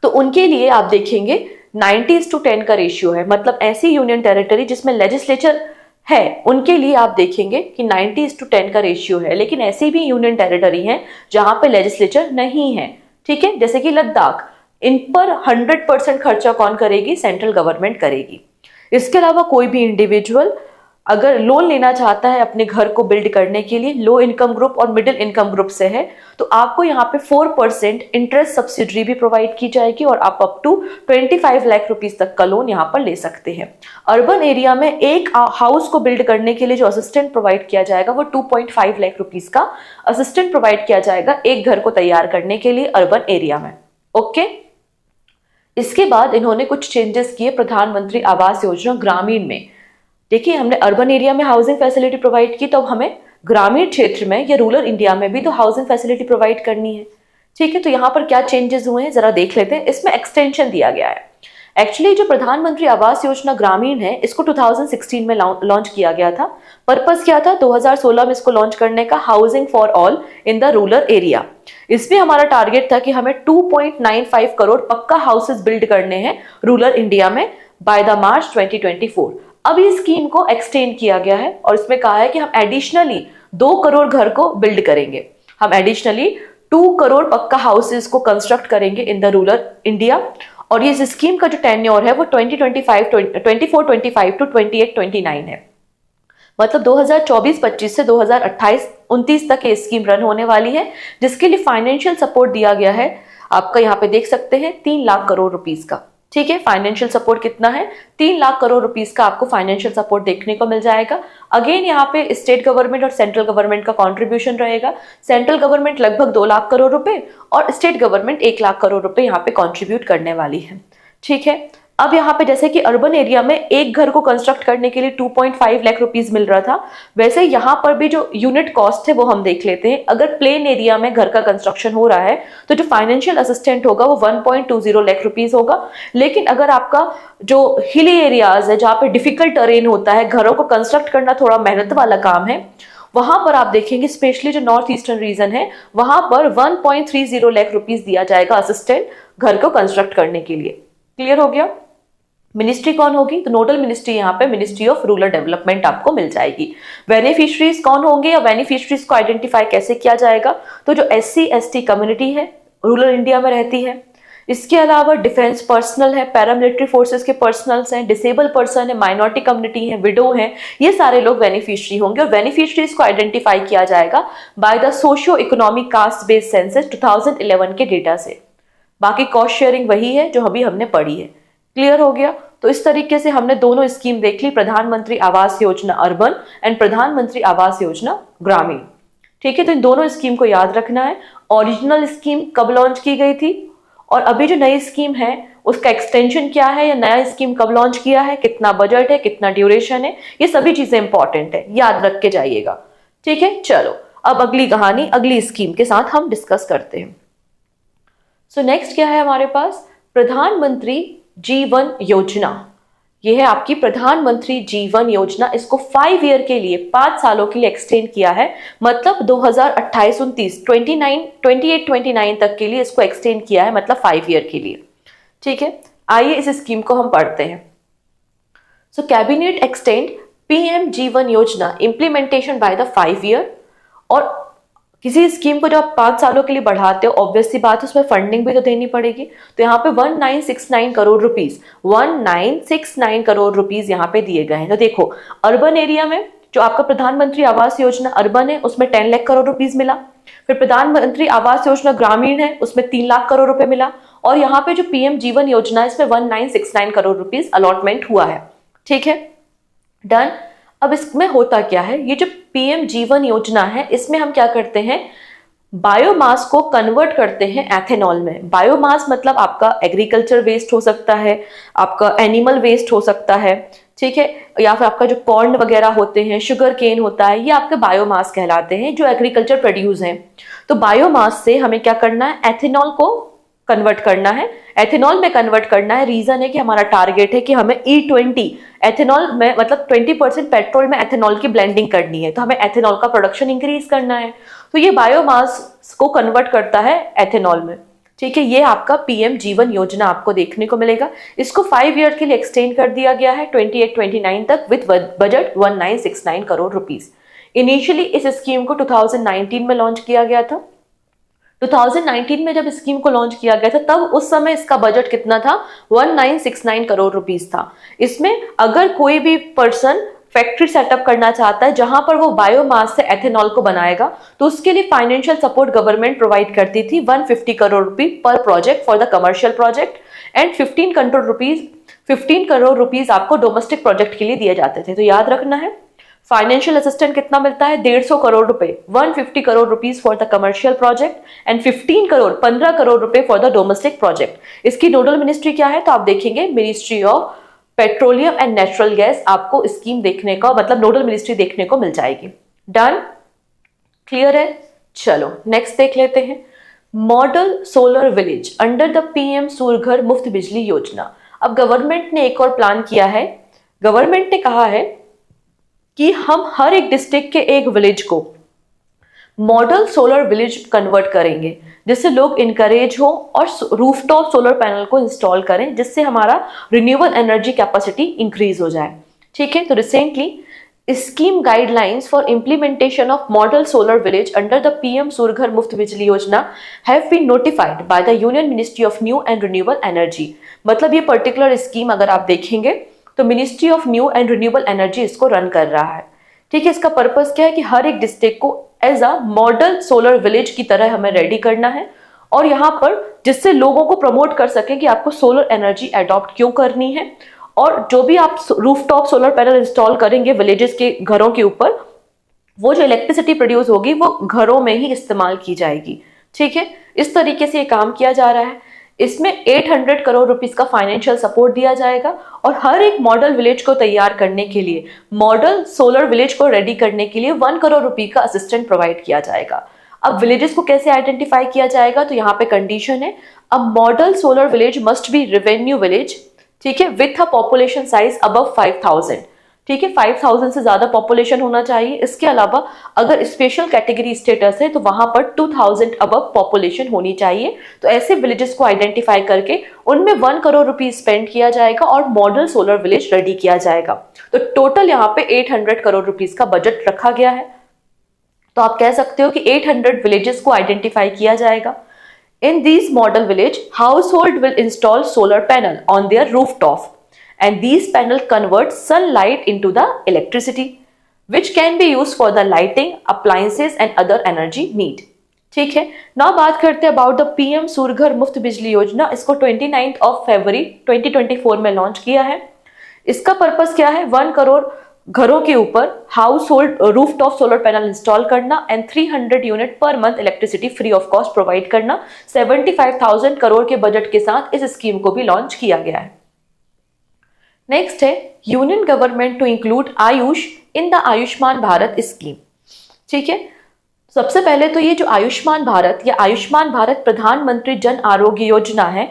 तो उनके लिए आप देखेंगे 90:10 का रेशियो है। मतलब ऐसी यूनियन टेरिटरी जिसमें लेजिस्लेचर है, उनके लिए आप देखेंगे कि 90:10 का रेशियो है। लेकिन ऐसी भी यूनियन टेरिटरी हैं जहां पे लेजिस्लेचर नहीं है, ठीक है, जैसे कि लद्दाख, इन पर 100% खर्चा कौन करेगी? सेंट्रल गवर्नमेंट करेगी। इसके अलावा कोई भी इंडिविजुअल अगर लोन लेना चाहता है अपने घर को बिल्ड करने के लिए, लो इनकम ग्रुप और मिडिल इनकम ग्रुप से है, तो आपको यहाँ पे 4% इंटरेस्ट सब्सिडी भी प्रोवाइड की जाएगी और आप अप टू 25 लाख रुपीज तक का लोन यहाँ पर ले सकते हैं। अर्बन एरिया में एक हाउस को बिल्ड करने के लिए जो असिस्टेंट प्रोवाइड किया जाएगा वो 2.5 लाख रुपीज का असिस्टेंट प्रोवाइड किया जाएगा एक घर को तैयार करने के लिए अर्बन एरिया में। ओके, इसके बाद इन्होंने कुछ चेंजेस किए प्रधानमंत्री आवास योजना ग्रामीण में। देखिए, हमने अर्बन एरिया में हाउसिंग फैसिलिटी प्रोवाइड की, तो अब हमें ग्रामीण क्षेत्र में या रूरल इंडिया में भी तो हाउसिंग फैसिलिटी प्रोवाइड करनी है। ठीक है, तो यहाँ पर क्या चेंजेस हुए हैं जरा देख लेते हैं। इसमें एक्सटेंशन दिया गया है। एक्चुअली जो प्रधानमंत्री आवास योजना ग्रामीण है, इसको 2016 में लॉन्च किया गया था। पर्पस क्या था? 2016 में इसको लॉन्च करने का, housing for all in the rural area. इसमें हमारा टारगेट था कि हमें 2.95 करोड़ पक्का हाउसेस बिल्ड करने हैं रूरल इंडिया में बाय द मार्च 2024। अब इस स्कीम को एक्सटेंड किया गया है और इसमें कहा है कि हम एडिशनली 2 करोड़ घर को बिल्ड करेंगे। हम एडिशनली 2 करोड़ पक्का हाउसेस को कंस्ट्रक्ट करेंगे इन द रूरल इंडिया। और ये स्कीम का जो टेन्योर है वो 24-25 टू 28-29 है। मतलब 2024-25 से 2028-29 तक ये स्कीम रन होने वाली है, जिसके लिए फाइनेंशियल सपोर्ट दिया गया है। आपका यहाँ पे देख सकते हैं 3 लाख करोड़ रुपीस का। ठीक है, फाइनेंशियल सपोर्ट कितना है? 3 लाख करोड़ रुपीस का आपको फाइनेंशियल सपोर्ट देखने को मिल जाएगा। अगेन यहाँ पे स्टेट गवर्नमेंट और सेंट्रल गवर्नमेंट का कंट्रीब्यूशन रहेगा। सेंट्रल गवर्नमेंट लगभग 2 लाख करोड़ रुपए और स्टेट गवर्नमेंट 1 लाख करोड़ रुपए यहाँ पे कंट्रीब्यूट करने वाली है। ठीक है, अब यहाँ पे जैसे कि अर्बन एरिया में एक घर को कंस्ट्रक्ट करने के लिए 2.5 लाख रुपीस मिल रहा था, वैसे यहाँ पर भी जो यूनिट कॉस्ट है वो हम देख लेते हैं। अगर प्लेन एरिया में घर का कंस्ट्रक्शन हो रहा है तो जो फाइनेंशियल असिस्टेंट होगा वो 1.20 लाख रुपीस होगा। लेकिन अगर आपका जो हिली एरियाज है, जहाँ पे डिफिकल्ट टेरेन होता है, घरों को कंस्ट्रक्ट करना थोड़ा मेहनत वाला काम है, वहां पर आप देखेंगे स्पेशली जो नॉर्थ ईस्टर्न रीजन है, वहां पर 1.30 लाख रुपीस दिया जाएगा असिस्टेंट घर को कंस्ट्रक्ट करने के लिए। क्लियर हो गया? मिनिस्ट्री कौन होगी? तो नोडल मिनिस्ट्री यहाँ पे मिनिस्ट्री ऑफ रूरल डेवलपमेंट आपको मिल जाएगी। बेनिफिशियरीज कौन होंगे या बेनिफिशियरीज को आइडेंटिफाई कैसे किया जाएगा? तो जो SC/ST कम्युनिटी है, रूरल इंडिया में रहती है। इसके अलावा डिफेंस पर्सनल है, पैरामिलिट्री फोर्सेस के पर्सनल्स हैं, डिसेबल पर्सन है, माइनॉरिटी कम्युनिटी है, विडो हैं, ये सारे लोग बेनिफिशियरी होंगे। और बेनिफिशियरीज को आइडेंटिफाई किया जाएगा by the socio economic caste based census 2011 के डेटा से। बाकी कॉस्ट शेयरिंग वही है जो अभी हमने पढ़ी है। क्लियर हो गया? तो इस तरीके से हमने दोनों स्कीम देख ली, प्रधानमंत्री आवास योजना अर्बन एंड प्रधानमंत्री आवास योजना ग्रामीण। ठीक है, तो इन दोनों स्कीम को याद रखना है। ओरिजिनल स्कीम कब लॉन्च की गई थी और अभी जो नई स्कीम है उसका एक्सटेंशन क्या है, या नया स्कीम कब लॉन्च किया है, कितना बजट है, कितना ड्यूरेशन है, ये सभी चीजें इंपॉर्टेंट है, याद रख के जाइएगा। ठीक है, चलो अब अगली कहानी अगली स्कीम के साथ हम डिस्कस करते हैं। सो नेक्स्ट क्या है हमारे पास? प्रधानमंत्री जीवन योजना। यह है आपकी प्रधानमंत्री जीवन योजना। इसको 5 ईयर के लिए, 5 सालों के लिए एक्सटेंड किया है। मतलब 2028-29 28-29 तक के लिए इसको एक्सटेंड किया है, मतलब 5 ईयर के लिए। ठीक है, आइए इस स्कीम को हम पढ़ते हैं। सो कैबिनेट एक्सटेंड PM जीवन योजना इम्प्लीमेंटेशन बाय द 5 ईयर। और किसी स्कीम को जब आप 5 सालों के लिए बढ़ाते हो, ऑब्वियसली बात है उसमें फंडिंग भी तो देनी पड़ेगी। तो यहाँ पे 1969 करोड़ रुपीस 1969 करोड़ रुपीस यहाँ पे दिए गए हैं। तो देखो, अर्बन एरिया में जो आपका प्रधानमंत्री आवास योजना अर्बन है उसमें 10 लाख करोड़ रुपीस मिला। फिर प्रधानमंत्री आवास योजना ग्रामीण है उसमें 3 लाख करोड़ रुपए मिला। और यहाँ पे जो PM जीवन योजना है इसमें 1969 करोड़ रुपीस अलॉटमेंट हुआ है। ठीक है, डन। अब इसमें होता क्या है, ये जो पीएम जीवन योजना है इसमें हम क्या करते हैं, बायोमास को कन्वर्ट करते हैं एथेनॉल में। बायोमास मतलब आपका एग्रीकल्चर वेस्ट हो सकता है, आपका एनिमल वेस्ट हो सकता है, ठीक है, या फिर आपका जो कॉर्न वगैरह होते हैं, शुगर केन होता है, ये आपके बायोमास कहलाते हैं जो एग्रीकल्चर प्रोड्यूस हैं। तो बायोमास से हमें क्या करना है, एथेनॉल को कन्वर्ट करना है, एथेनॉल में कन्वर्ट करना है। रीजन है कि हमारा टारगेट है कि हमें E20 एथेनॉल में मतलब 20% पेट्रोल में एथेनॉल की ब्लेंडिंग करनी है, तो हमें एथेनॉल का प्रोडक्शन इंक्रीज करना है। तो ये बायोमास को कन्वर्ट करता है एथेनॉल में, ठीक है। ये आपका पीएम जीवन योजना आपको देखने को मिलेगा। इसको 5 ईयर के लिए एक्सटेंड कर दिया गया है 28-29 तक with budget 1969 crore rupees. Initially इस स्कीम को 2019 में लॉन्च किया गया था। 2019 में जब स्कीम को लॉन्च किया गया था तब उस समय इसका बजट कितना था, 1969 करोड़ रुपीस था। इसमें अगर कोई भी पर्सन फैक्ट्री सेटअप करना चाहता है जहां पर वो बायोमास से एथेनॉल को बनाएगा, तो उसके लिए फाइनेंशियल सपोर्ट गवर्नमेंट प्रोवाइड करती थी 150 crore rupees per project for the commercial project and 15 crore rupees आपको डोमेस्टिक प्रोजेक्ट के लिए दिए जाते थे। तो याद रखना है, फाइनेंशियल असिस्टेंट कितना मिलता है, 150 करोड़ रुपए, 150 crore rupees for the commercial project and 15 crore रुपए फॉर द डोमेस्टिक प्रोजेक्ट। इसकी नोडल मिनिस्ट्री क्या है, तो आप देखेंगे ministry of petroleum and natural gas आपको स्कीम देखने का मतलब नोडल मिनिस्ट्री देखने को मिल जाएगी। डन, क्लियर है। चलो नेक्स्ट देख लेते हैं, model solar village under the PM Suryaghar Muft Bijli योजना। अब गवर्नमेंट ने एक और प्लान किया है। गवर्नमेंट ने कहा है कि हम हर एक डिस्ट्रिक्ट के एक विलेज को मॉडल सोलर विलेज कन्वर्ट करेंगे, जिससे लोग इनकरेज हो और रूफटॉप सोलर पैनल को इंस्टॉल करें, जिससे हमारा रिन्यूएबल एनर्जी कैपेसिटी इंक्रीज हो जाए, ठीक है। तो recently scheme guidelines for implementation of model solar village under the PM Suryaghar Muft Bijli Yojana have been notified by the union ministry of new and renewable energy. मतलब ये पर्टिकुलर स्कीम अगर आप देखेंगे तो ministry of new and renewable energy इसको run कर रहा है, ठीक है। इसका पर्पस क्या है कि हर एक डिस्ट्रिक्ट को as a model solar village की तरह हमें रेडी करना है, और यहाँ पर जिससे लोगों को प्रमोट कर सके कि आपको सोलर एनर्जी अडॉप्ट क्यों करनी है, और जो भी आप रूफटॉप सोलर पैनल इंस्टॉल करेंगे विलेजेस के घरों के ऊपर, वो जो इलेक्ट्रिसिटी प्रोड्यूस होगी वो घरों में ही इस्तेमाल की जाएगी, ठीक है। इस तरीके से ये काम किया जा रहा है। इसमें 800 करोड़ रुपीस का फाइनेंशियल सपोर्ट दिया जाएगा, और हर एक मॉडल विलेज को तैयार करने के लिए, मॉडल सोलर विलेज को रेडी करने के लिए 1 करोड़ रुपए का असिस्टेंट प्रोवाइड किया जाएगा। अब विलेजेस को कैसे आइडेंटिफाई किया जाएगा, तो यहाँ पे कंडीशन है, अ model solar village must be revenue village, ठीक है, with a population size above 5000, ठीक है, 5000 से ज्यादा पॉपुलेशन होना चाहिए। इसके अलावा अगर स्पेशल कैटेगरी स्टेटस है तो वहां पर 2000 अबव पॉपुलेशन होनी चाहिए। तो ऐसे विलेजेस को आइडेंटिफाई करके उनमें 1 करोड़ रुपीज स्पेंड किया जाएगा और मॉडल सोलर विलेज रेडी किया जाएगा। तो टोटल यहाँ पे 800 करोड़ रुपीज का बजट रखा गया है। तो आप कह सकते हो कि 800 विलेजेस को आइडेंटिफाई किया जाएगा। In this model village household will install solar panel on their rooftop, and these panels convert sunlight into the electricity which can be used for the lighting, appliances and other energy need, ठीक है। ना बात करते हैं about the PM Suryaghar Muft Bijli योजना। इसको 29 फरवरी 2024 में launch किया है। इसका पर्पस क्या है, 1 करोड़ घरों के ऊपर household rooftop solar panel install करना and 300 unit per month electricity free of cost provide करना। 75,000 करोड़ के बजट के साथ इस स्कीम को भी लॉन्च किया गया है। नेक्स्ट है union government to include Ayush in the Ayushman Bharat scheme, ठीक है। सबसे पहले तो ये जो आयुष्मान भारत या आयुष्मान भारत प्रधानमंत्री जन आरोग्य योजना है,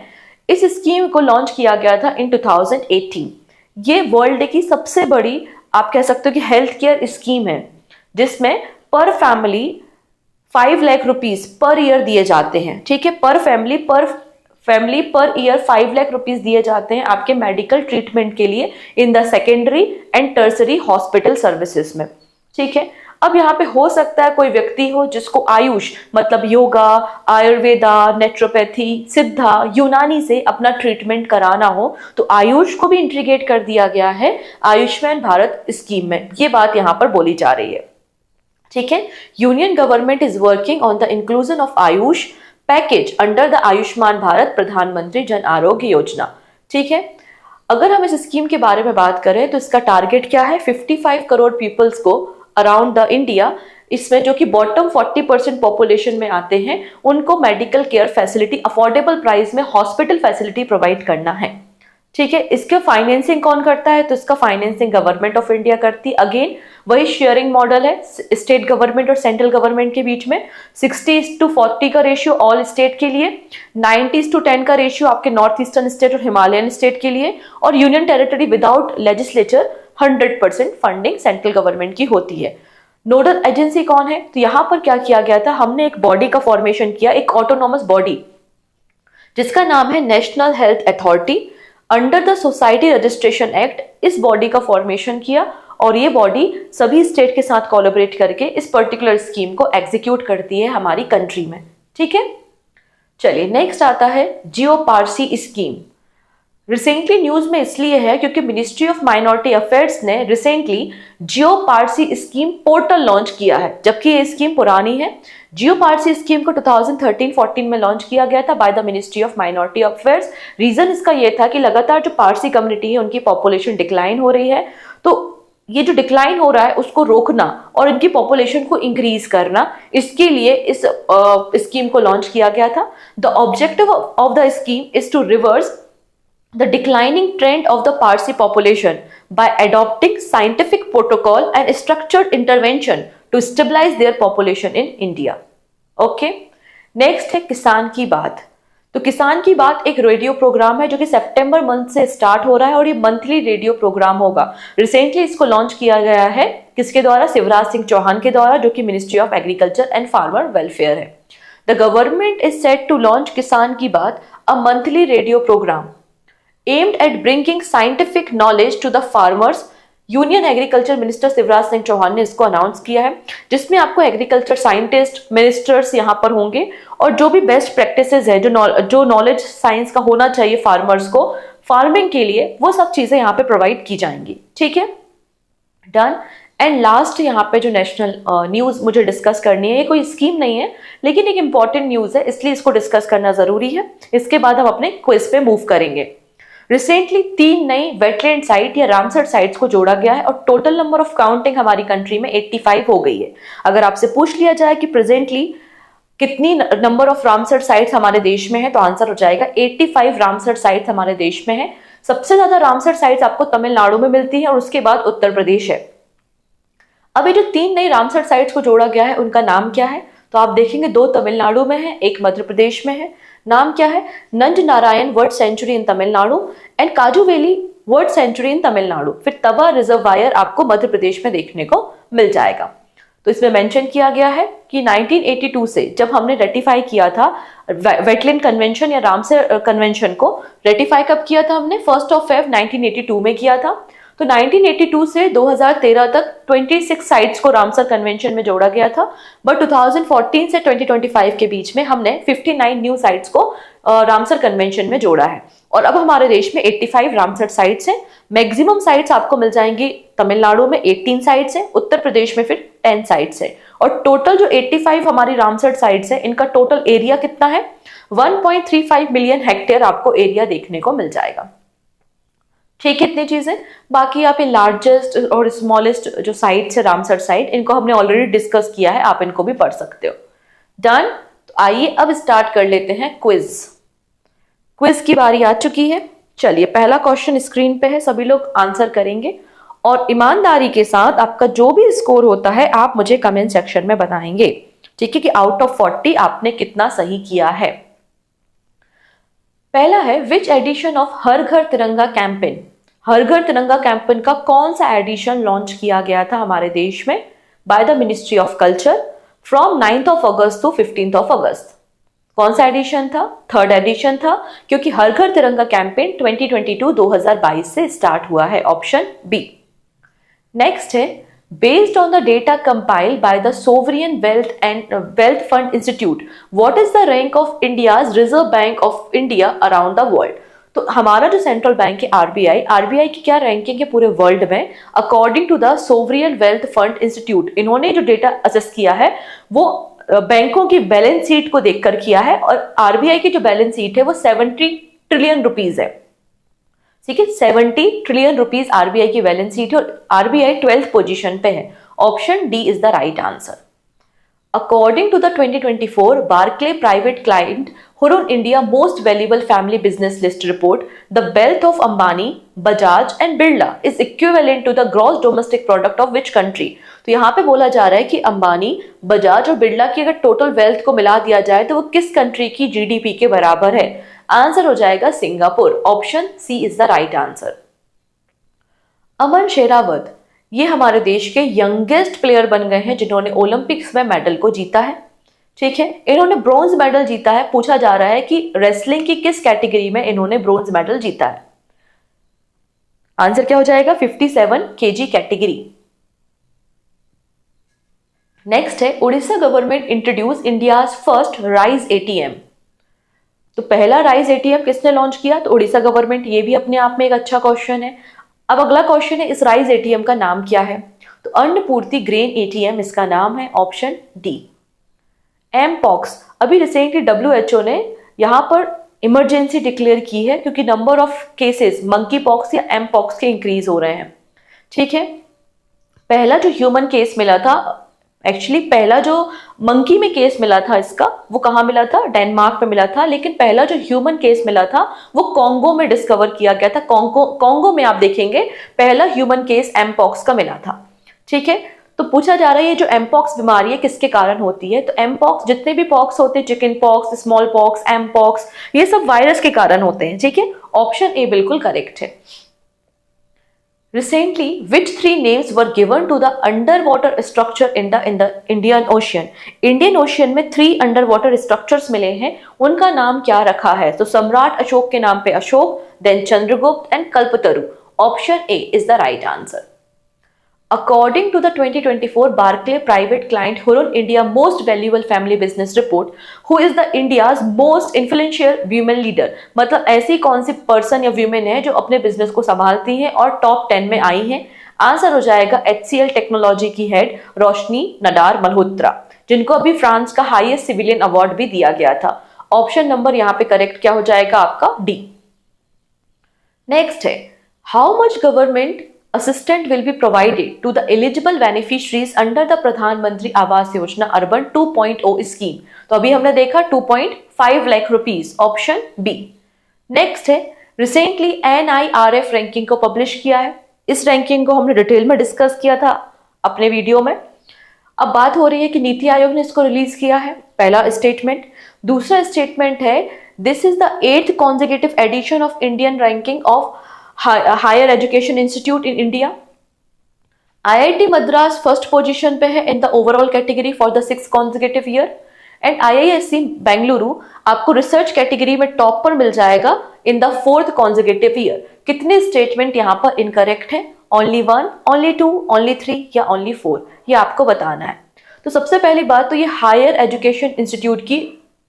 इस स्कीम को लॉन्च किया गया था इन 2018। ये वर्ल्ड की सबसे बड़ी आप कह सकते हो कि हेल्थ केयर स्कीम है, जिसमें पर family 5 lakh rupees per year दिए जाते हैं, ठीक है। पर family per year 5 lakh rupees दिए जाते हैं आपके मेडिकल ट्रीटमेंट के लिए in the secondary and tertiary hospital services में, ठीक है। अब यहाँ पे हो सकता है कोई व्यक्ति हो जिसको आयुष मतलब योगा, आयुर्वेदा, नेचुरोपैथी, सिद्धा, यूनानी से अपना ट्रीटमेंट कराना हो, तो आयुष को भी इंटीग्रेट कर दिया गया है आयुष्मान भारत स्कीम में। ये बात यहाँ पर बोली जा रही है, ठीक है। Union government is working on the inclusion of Ayush package under the Ayushman Bharat प्रधानमंत्री जन आरोग्य योजना, ठीक है। अगर हम इस स्कीम के बारे में बात करें तो इसका टारगेट क्या है, 55 करोड़ पीपल्स को अराउंड द इंडिया, इसमें जो कि बॉटम 40% पॉपुलेशन में आते हैं, उनको medical care facility affordable price में हॉस्पिटल फैसिलिटी प्रोवाइड करना है। ठीक है, इसके फाइनेंसिंग कौन करता है, तो इसका फाइनेंसिंग गवर्नमेंट ऑफ इंडिया करती है। अगेन वही शेयरिंग मॉडल है स्टेट गवर्नमेंट और सेंट्रल गवर्नमेंट के बीच में। 60:40 का रेशियो ऑल स्टेट के लिए, 90:10 का रेशियो आपके नॉर्थ ईस्टर्न स्टेट और हिमालयन स्टेट के लिए, और union territory without legislature 100% funding central government की होती है। नोडल एजेंसी कौन है, तो यहां पर क्या किया गया था, हमने एक बॉडी का फॉर्मेशन किया, एक ऑटोनॉमस बॉडी जिसका नाम है national health authority under the society registration act. इस बॉडी का फॉर्मेशन किया और ये बॉडी सभी स्टेट के साथ कोलैबोरेट करके इस पर्टिकुलर स्कीम को एग्जीक्यूट करती है हमारी कंट्री में। ठीक है, चलिए नेक्स्ट आता है जियो पारसी स्कीम। रिसेंटली न्यूज में इसलिए है क्योंकि मिनिस्ट्री ऑफ माइनॉरिटी अफेयर्स ने रिसेंटली जियो पारसी स्कीम पोर्टल लॉन्च किया है, जबकि ये स्कीम पुरानी है। जियो पारसी स्कीम को 2013-14 में लॉन्च किया गया था by the ministry of minority affairs. Reason इसका ये था कि लगातार जो पारसी कम्युनिटी है उनकी पॉपुलेशन डिक्लाइन हो रही है, तो ये जो डिक्लाइन हो रहा है उसको रोकना और इनकी पॉपुलेशन को इंक्रीज करना, इसके लिए इस स्कीम को लॉन्च किया गया था। The objective of the scheme is to reverse the declining trend of the Parsi population by adopting scientific protocol and structured intervention to stabilize their population in India. Okay, next है किसान की बात। तो किसान की बात एक रेडियो प्रोग्राम है जो कि सितंबर मंथ से स्टार्ट हो रहा है और ये मंथली रेडियो प्रोग्राम होगा। रिसेंटली इसको लॉन्च किया गया है, किसके द्वारा, शिवराज सिंह चौहान के द्वारा, जो कि ministry of agriculture and farmer welfare है। The government is set to launch Kisan Ki Baat, a monthly radio programme aimed at bringing scientific knowledge to the farmers। Union agriculture minister Shivraj Singh Chouhan ने इसको अनाउंस किया है, जिसमें आपको एग्रीकल्चर साइंटिस्ट, मिनिस्टर्स यहाँ पर होंगे और जो भी बेस्ट प्रैक्टिसेस है, जो नॉलेज साइंस का होना चाहिए फार्मर्स को फार्मिंग के लिए, वो सब चीजें यहाँ पे प्रोवाइड की जाएंगी। ठीक है, डन। एंड लास्ट यहाँ पे जो नेशनल न्यूज मुझे डिस्कस करनी है, ये कोई स्कीम नहीं है लेकिन एक इंपॉर्टेंट न्यूज है, इसलिए इसको डिस्कस करना जरूरी है। इसके बाद हम अपने क्विज पे मूव करेंगे। रिसेंटली 3 नई वेटलैंड साइट या रामसर साइट्स को जोड़ा गया है और टोटल नंबर ऑफ काउंटिंग हमारी कंट्री में 85 हो गई है। अगर आपसे पूछ लिया जाए कि प्रेजेंटली कितनी नंबर ऑफ रामसर साइट्स हमारे देश में है, तो आंसर हो जाएगा 85 रामसर साइट्स हमारे देश में है। सबसे ज्यादा रामसर साइट्स आपको तमिलनाडु में मिलती है और उसके बाद उत्तर प्रदेश है। अब ये जो 3 नई रामसर साइट्स को जोड़ा गया है उनका नाम क्या है, तो आप देखेंगे 2 तमिलनाडु में है, 1 मध्य प्रदेश में है। नाम क्या है, Nanjarayan bird sanctuary in Tamil Nadu and Kazhuveli bird sanctuary in Tamil Nadu. फिर तवा रिजर्वायर आपको मध्य प्रदेश में देखने को मिल जाएगा। तो इसमें मेंशन किया गया है कि 1982 से जब हमने रेटिफाई किया था वेटलैंड कन्वेंशन या रामसर कन्वेंशन को, रेटिफाई कब किया था हमने, 1 February 1982 में किया था। तो 1982 से 2013 तक 26 साइट्स को रामसर कन्वेंशन में जोड़ा गया था, बट 2014 से 2025 के बीच में हमने 59 न्यू साइट्स को रामसर कन्वेंशन में जोड़ा है और अब हमारे देश में 85 रामसर साइट्स हैं। मैक्सिमम साइट्स आपको मिल जाएंगी तमिलनाडु में 18 साइट्स हैं, उत्तर प्रदेश में फिर 10 साइट्स है और टोटल जो 85 हमारी रामसर साइट्स है इनका टोटल एरिया कितना है, 1.35 मिलियन हेक्टेयर आपको एरिया देखने को मिल जाएगा। ठीक है, इतनी चीजें। बाकी आप ये लार्जेस्ट और स्मॉलेस्ट जो साइट्स है रामसर साइट, इनको हमने ऑलरेडी डिस्कस किया है, आप इनको भी पढ़ सकते हो। डन। तो आइए अब स्टार्ट कर लेते हैं क्विज। क्विज की बारी आ चुकी है। चलिए, पहला क्वेश्चन स्क्रीन पे है, सभी लोग आंसर करेंगे और ईमानदारी के साथ आपका जो भी स्कोर होता है आप मुझे कमेंट सेक्शन में बताएंगे। ठीक है, कि आउट ऑफ 40 आपने कितना सही किया है। पहला है, विच एडिशन ऑफ हर घर तिरंगा कैंपेन, हर घर तिरंगा कैंपेन का कौन सा एडिशन लॉन्च किया गया था हमारे देश में by the ministry of culture from 9 August to 15 August. कौन सा एडिशन था, 3rd एडिशन था, क्योंकि हर घर तिरंगा कैंपेन 2022 से स्टार्ट हुआ है, ऑप्शन बी। नेक्स्ट है, based on the data compiled by the Sovereign Wealth Fund Institute, what is the rank of India's Reserve Bank of India around the world? तो हमारा जो सेंट्रल बैंक है RBI की क्या ranking है पूरे world में, according to the sovereign wealth fund institute. इन्होंने जो डेटा असेस किया है वो बैंकों की बैलेंस शीट को देखकर किया है और आरबीआई की जो बैलेंस शीट है वो 70 ट्रिलियन रुपीज है। ठीक है, 70 ट्रिलियन रुपीज आरबीआई की बैलेंस शीट है और आरबीआई 12th पोजीशन पे है। Option D is the right answer. According to the 2024 Barclay Private Client Hurun India Most Valuable Family Business List report, the wealth of Ambani, Bajaj and Birla is equivalent to the gross domestic product of which country? तो यहाँ पे बोला जा रहा है कि अंबानी, बजाज और बिरला की अगर टोटल वेल्थ को मिला दिया जाए तो वो किस कंट्री की जीडीपी के बराबर है? आंसर हो जाएगा Singapore. Option C is the right answer. Aman Sehrawat ये हमारे देश के यंगेस्ट प्लेयर बन गए हैं जिन्होंने ओलंपिक्स में मेडल को जीता है। ठीक है, इन्होंने ब्रॉन्ज मेडल जीता है। पूछा जा रहा है कि रेसलिंग की किस कैटेगरी में इन्होंने ब्रॉन्ज मेडल जीता है? आंसर क्या हो जाएगा? 57 केजी कैटेगरी। नेक्स्ट है, Orissa government introduce India's first rise ATM. तो पहला राइज एटीएम किसने लॉन्च किया? तो उड़ीसा गवर्नमेंट। ये भी अपने आप में एक अच्छा क्वेश्चन है। अब अगला क्वेश्चन है, इस राइज एटीएम का नाम क्या है? तो अन्नपूर्ति ग्रेन एटीएम इसका नाम है। Option D. एम पॉक्स, अभी रिसेंटली डब्ल्यूएचओ ने यहां पर इमरजेंसी डिक्लेयर की है क्योंकि number of cases monkey pox या एम पॉक्स के इंक्रीज हो रहे हैं। ठीक है, पहला जो ह्यूमन केस मिला था, एक्चुअली पहला जो मंकी में केस मिला था इसका, वो कहाँ मिला था? डेनमार्क में मिला था। लेकिन पहला जो ह्यूमन केस मिला था वो कॉन्गो में डिस्कवर किया गया था। कॉन्गो में आप देखेंगे पहला ह्यूमन केस एमपॉक्स का मिला था। ठीक है, तो पूछा जा रहा है ये जो एमपॉक्स बीमारी है किसके कारण होती है? तो एमपॉक्स, जितने भी पॉक्स होते हैं, chicken pox, small pox, mpox, ये सब वायरस के कारण होते हैं। ठीक है, ऑप्शन ए बिल्कुल करेक्ट है। Recently, which three names were given to the underwater structure in the Indian Ocean? Indian Ocean में 3 underwater structures मिले हैं, उनका नाम क्या रखा है? तो सम्राट अशोक के नाम पे Ashok, then Chandragupta and Kalpataru. Option A is the right answer. According to the 2024 Barclay Private Client Hurun India Most Valuable Family Business Report, who is the India's most influential women leader? मतलब ऐसी कौन सी पर्सन या women है जो अपने business को संभालती हैं और टॉप 10 में आई हैं? आंसर हो जाएगा HCL टेक्नोलॉजी की हेड रोशनी नडार मल्होत्रा, जिनको अभी फ्रांस का हाईएस्ट सिविलियन अवार्ड भी दिया गया था। ऑप्शन नंबर यहाँ पे करेक्ट क्या हो जाएगा आपका? डी। नेक्स्ट है, how much government assistant will be provided to the eligible beneficiaries under the प्रधानमंत्री आवास योजना अर्बन 2.0 स्कीम? तो अभी हमने देखा 2.5 lakh rupees. Option B. Next है, रिसेंटली NIRF रैंकिंग को पब्लिश किया है। इस रैंकिंग को हमने डिटेल में डिस्कस किया था अपने वीडियो में। अब बात हो रही है कि नीति आयोग ने इसको रिलीज किया है, पहला स्टेटमेंट। दूसरा स्टेटमेंट है, this is the 8th consecutive edition of Indian ranking of higher education institute in India. IIT Madras first position पे है in the overall category for the 6th consecutive year. And IISc Bengaluru आपको research category में top पर मिल जाएगा in the 4th consecutive year. कितने statement यहाँ पर इनकरेक्ट है? ओनली 1, ओनली 2, ओनली 3 या ओनली 4? ये आपको बताना है। तो सबसे पहली बात तो ये हायर एजुकेशन इंस्टीट्यूट की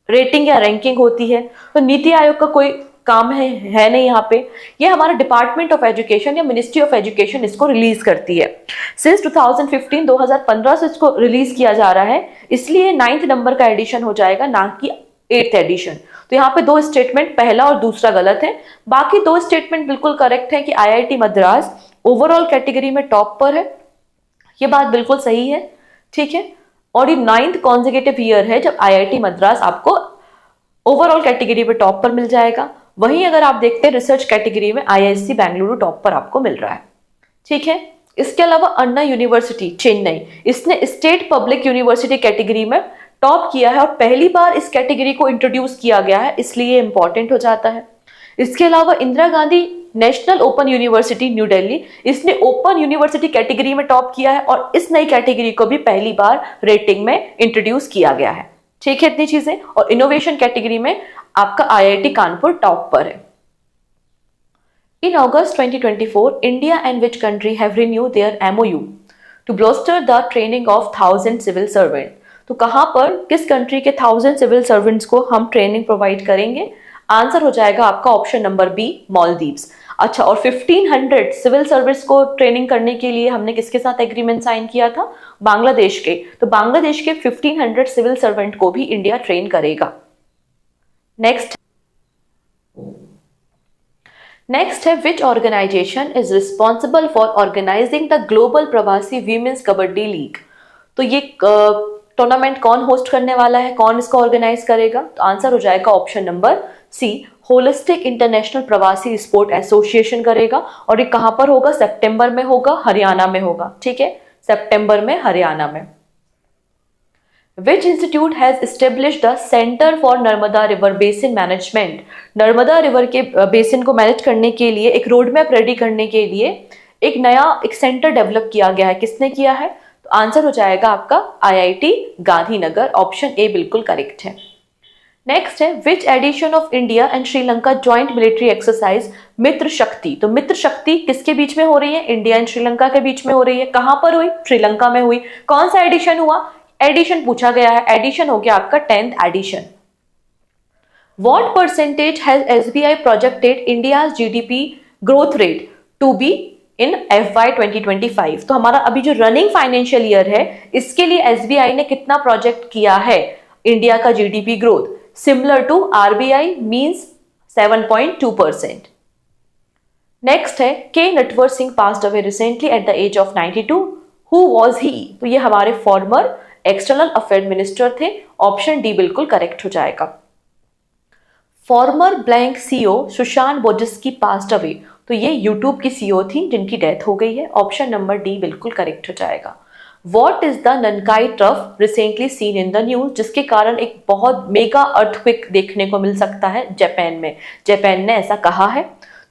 रेटिंग या रैंकिंग होती है, तो नीति आयोग का कोई काम है नहीं यहाँ पे। ये हमारा डिपार्टमेंट ऑफ एजुकेशन या मिनिस्ट्री ऑफ एजुकेशन इसको रिलीज करती है। सिंस 2015 से इसको रिलीज किया जा रहा है, इसलिए 9th नंबर का एडिशन हो जाएगा, ना कि 8th एडिशन। तो यहाँ पे 2 स्टेटमेंट, पहला और दूसरा गलत है। बाकी 2 स्टेटमेंट बिल्कुल करेक्ट है कि IIT मद्रास ओवरऑल कैटेगरी में टॉप पर है, ये बात बिल्कुल सही है। ठीक है, और ये 9th consecutive ईयर है जब IIT मद्रास आपको ओवरऑल कैटेगरी में टॉप पर मिल जाएगा। वहीं अगर आप देखते हैं रिसर्च कैटेगरी में IISc बेंगलुरु टॉप पर आपको मिल रहा है। ठीक है, इसके अलावा अन्ना यूनिवर्सिटी चेन्नई, इसने स्टेट पब्लिक यूनिवर्सिटी कैटेगरी में टॉप किया है और पहली बार इस कैटेगरी को इंट्रोड्यूस किया गया है, इसलिए इंपॉर्टेंट हो जाता है। इसके अलावा Indira Gandhi national open university new Delhi, इसने ओपन यूनिवर्सिटी कैटेगरी में टॉप किया है और इस नई कैटेगरी को भी पहली बार रेटिंग में इंट्रोड्यूस किया गया है। ठीक है, इतनी चीजें। और इनोवेशन कैटेगरी में आपका IIT कानपुर टॉप पर है। In August 2024, India and which country have renewed their MOU to bolster the training of 1000 civil servants? तो कहां पर, किस कंट्री के 1000 सिविल सर्वेंट्स को हम ट्रेनिंग प्रोवाइड करेंगे? आंसर हो जाएगा आपका ऑप्शन नंबर बी, मालदीव्स। अच्छा, और 1500 सिविल सर्विस को ट्रेनिंग करने के लिए हमने किसके साथ एग्रीमेंट साइन किया था? बांग्लादेश के। तो बांग्लादेश के 1500 सिविल सर्वेंट को भी इंडिया ट्रेन करेगा। नेक्स्ट, नेक्स्ट है which organisation is responsible for organising the global Pravasi women's kabaddi league. तो ये टूर्नामेंट कौन होस्ट करने वाला है, कौन इसको ऑर्गेनाइज करेगा? तो आंसर हो जाएगा option number C, holistic international Pravasi sport association करेगा। और ये कहां पर होगा? सितंबर में होगा, हरियाणा में होगा। ठीक है, सितंबर में हरियाणा में। Which institute has established the Center for Narmada River Basin Management? Narmada river के बेसिन को मैनेज करने के लिए, एक रोड मैप रेडी करने के लिए एक नया सेंटर डेवलप किया गया है। किसने किया है? तो आंसर हो जाएगा आपका IIT गांधीनगर। ऑप्शन ए बिल्कुल करेक्ट है। नेक्स्ट है which edition of India and Sri Lanka joint military exercise Mitra Shakti. तो मित्र शक्ति किसके बीच में हो रही है? इंडिया एंड श्रीलंका के बीच में हो रही है। कहां पर हुई? श्रीलंका में हुई। कौन सा एडिशन हुआ? एडिशन पूछा गया है, एडिशन हो गया आपका 10th edition. What percentage has SBI projected India's GDP growth rate to be in FY 2025? तो हमारा अभी जो रनिंग फाइनेंशियल ईयर है, इसके लिए SBI ने कितना प्रोजेक्ट किया है इंडिया का GDP growth? Similar to RBI means 7.2%। Next है K Natwar Singh passed away recently at the age of 92। Who was he? तो ये हमारे फॉर्मर एक्सटर्नल अफेयर मिनिस्टर थे। ऑप्शन डी बिल्कुल करेक्ट हो जाएगा। Former blank CEO Susan Wojcicki passed away. तो ये यूट्यूब की सीईओ थी जिनकी डेथ हो गई है। ऑप्शन नंबर डी बिल्कुल करेक्ट हो जाएगा। What is the Nankai trough recently seen in the news? जिसके कारण एक बहुत मेगा अर्थक्वेक देखने को मिल सकता है जापान में। जापान ने ऐसा कहा है।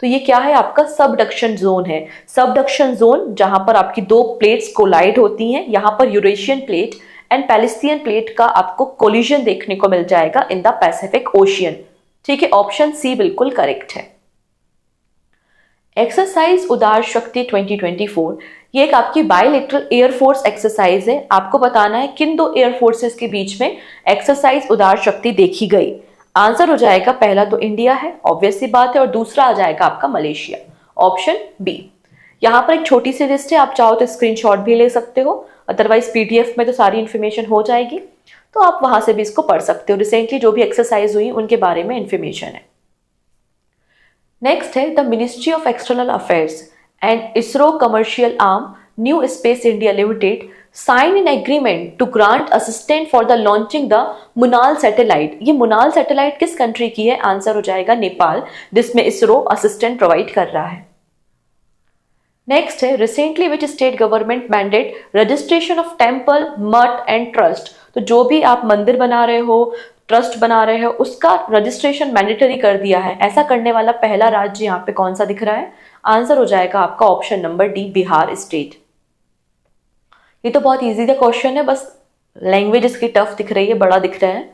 तो ये क्या है? आपका सबडक्शन जोन है। सबडक्शन जोन जहां पर आपकी दो प्लेट्स कोलाइड होती हैं, यहां पर Eurasian plate and Palestine plate का आपको कोलिजन देखने को मिल जाएगा इन द पैसिफिक ओशियन। ठीक है, ऑप्शन सी बिल्कुल करेक्ट है। एक्सरसाइज उदार शक्ति 2024 ये एक आपकी बायलेटरल एयरफोर्स एक्सरसाइज है। आपको बताना है किन दो एयरफोर्सेस के बीच में एक्सरसाइज उदार शक्ति देखी गई। आंसर हो जाएगा पहला तो इंडिया है, ऑब्वियस सी बात है, और दूसरा आ जाएगा आपका मलेशिया। Option B. यहां पर एक छोटी सी लिस्ट है, आप चाहो तो स्क्रीनशॉट भी ले सकते हो, अदरवाइज PDF में तो सारी इंफॉर्मेशन हो जाएगी, तो आप वहां से भी इसको पढ़ सकते हो। रिसेंटली जो भी एक्सरसाइज हुई उनके बारे में इंफॉर्मेशन है। नेक्स्ट है the ministry of external affairs and ISRO commercial arm new space India limited sign in agreement to grant assistant for the launching the Munal satellite. ये मुनाल सैटेलाइट किस कंट्री की है? आंसर हो जाएगा नेपाल, जिसमें इसरो असिस्टेंट प्रोवाइड कर रहा है। नेक्स्ट है recently which state government mandate registration of temple मठ एंड ट्रस्ट। तो जो भी आप मंदिर बना रहे हो, ट्रस्ट बना रहे हो, उसका रजिस्ट्रेशन मैंडेटरी कर दिया है। ऐसा करने वाला पहला राज्य यहाँ पे कौन सा दिख रहा है? आंसर हो जाएगा आपका option number D, Bihar state. ये तो बहुत इजी सा क्वेश्चन है, बस लैंग्वेज इसकी टफ दिख रही है, बड़ा दिख रहा है।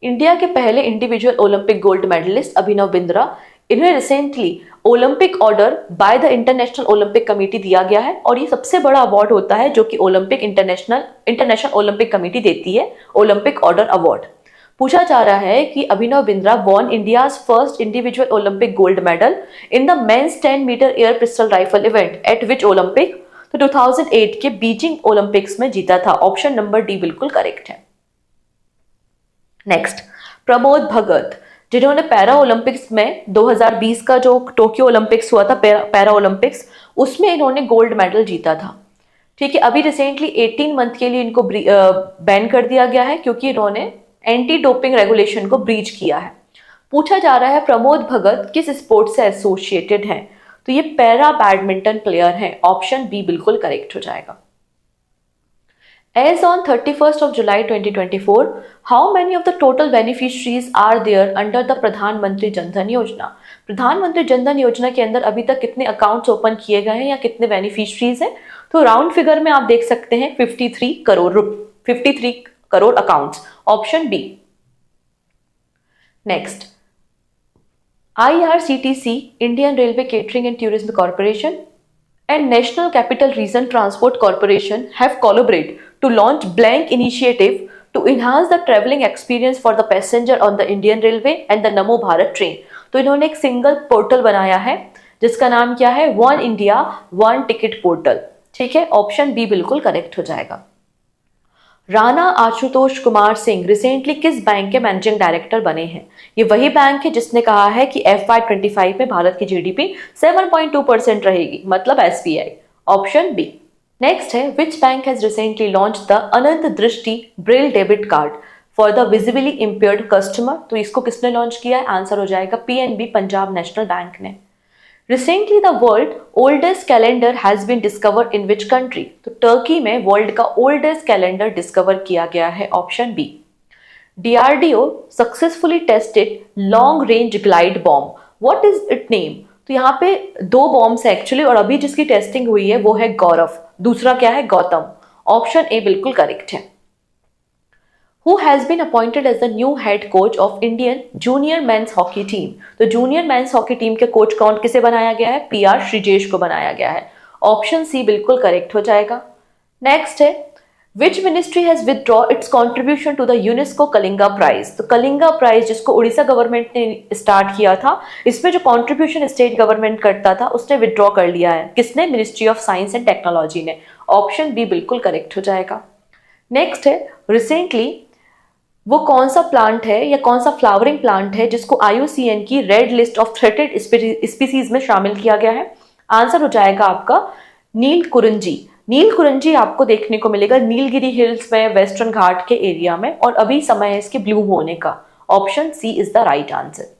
इंडिया के पहले individual Olympic gold medallist Abhinav Bindra, इन्हें recently Olympic order by the international Olympic committee दिया गया है। और ये सबसे बड़ा अवार्ड होता है जो कि इंटरनेशनल ओलंपिक कमेटी देती है, ओलंपिक ऑर्डर अवार्ड। पूछा जा रहा है कि Abhinav Bindra won India's first individual Olympic gold medal in the men's 10 metre air pistol rifle event at which Olympic? तो 2008 के बीजिंग ओलंपिक्स में जीता था। ऑप्शन नंबर डी बिल्कुल करेक्ट है। नेक्स्ट, प्रमोद भगत, जिन्होंने पैरा ओलंपिक्स में 2020 का जो टोक्यो ओलंपिक्स हुआ था, पैरा ओलंपिक्स, उसमें इन्होंने गोल्ड मेडल जीता था। ठीक है, अभी रिसेंटली 18 मंथ के लिए इनको बैन कर दिया गया है क्योंकि इन्होंने एंटी डोपिंग रेगुलेशन को ब्रीच किया है। पूछा जा रहा है प्रमोद भगत किस स्पोर्ट से एसोसिएटेड हैं? तो ये पैरा बैडमिंटन प्लेयर हैं। ऑप्शन बी बिल्कुल करेक्ट हो जाएगा। As on 31st of July 2024, how many of the total beneficiaries are there under the प्रधानमंत्री जनधन योजना? प्रधानमंत्री जनधन योजना के अंदर अभी तक कितने अकाउंट्स ओपन किए गए हैं या कितने बेनिफिशरीज हैं? तो राउंड फिगर में आप देख सकते हैं 53 crore accounts. Option B. Next, IRCTC, Indian railway catering and tourism corporation and National Capital Region Transport Corporation have collaborated to launch blank initiative to enhance the traveling experience for the passenger on the Indian Railway and the Namo Bharat train। तो इन्होंने एक single portal बनाया है जिसका नाम क्या है? One India one ticket portal. ठीक है, ऑप्शन बी बिल्कुल करेक्ट हो जाएगा। राणा आशुतोष कुमार सिंह रिसेंटली किस बैंक के मैनेजिंग डायरेक्टर बने हैं? ये वही बैंक है जिसने कहा है कि FY25 में भारत की GDP 7.2% रहेगी, मतलब SBI। Option B. नेक्स्ट है, which bank has recently launch the Anant Drishti braille debit card for the visibly impaired customer? तो इसको किसने लॉन्च किया है? आंसर हो जाएगा PNB, पंजाब नेशनल बैंक ने। Recently the world oldest calendar has been discovered in which country? तो टर्की में वर्ल्ड का ओल्डेस्ट कैलेंडर डिस्कवर किया गया है। Option B. DRDO successfully tested long range glide bomb, what is it name? तो यहाँ पे दो बॉम्ब्स है एक्चुअली, और अभी जिसकी टेस्टिंग हुई है वो है गौरव, दूसरा क्या है? गौतम। ऑप्शन ए बिल्कुल करेक्ट है। Who has been appointed as the new head coach of Indian junior men's hockey team? तो जूनियर मेंस हॉकी टीम के कोच कौन किसे बनाया गया है? PR श्रीजेश को बनाया गया है। ऑप्शन सी बिल्कुल करेक्ट हो जाएगा। नेक्स्ट है, which ministry has withdraw its contribution to the UNESCO Kalinga prize? तो कलिंगा प्राइज जिसको उड़ीसा गवर्नमेंट ने स्टार्ट किया था, इसमें जो कॉन्ट्रीब्यूशन स्टेट गवर्नमेंट करता था उसने विथड्रॉ कर लिया है। किसने? Ministry of science and technology ने। ऑप्शन बी बिल्कुल करेक्ट हो जाएगा। नेक्स्ट है, रिसेंटली वो कौन सा प्लांट है या कौन सा फ्लावरिंग प्लांट है जिसको IUCN की red list of threatened species में शामिल किया गया है? आंसर हो जाएगा आपका नील कुरंजी। नील कुरंजी आपको देखने को मिलेगा नीलगिरी हिल्स में, वेस्टर्न घाट के एरिया में, और अभी समय है इसके ब्लूम होने का। Option C is the right answer.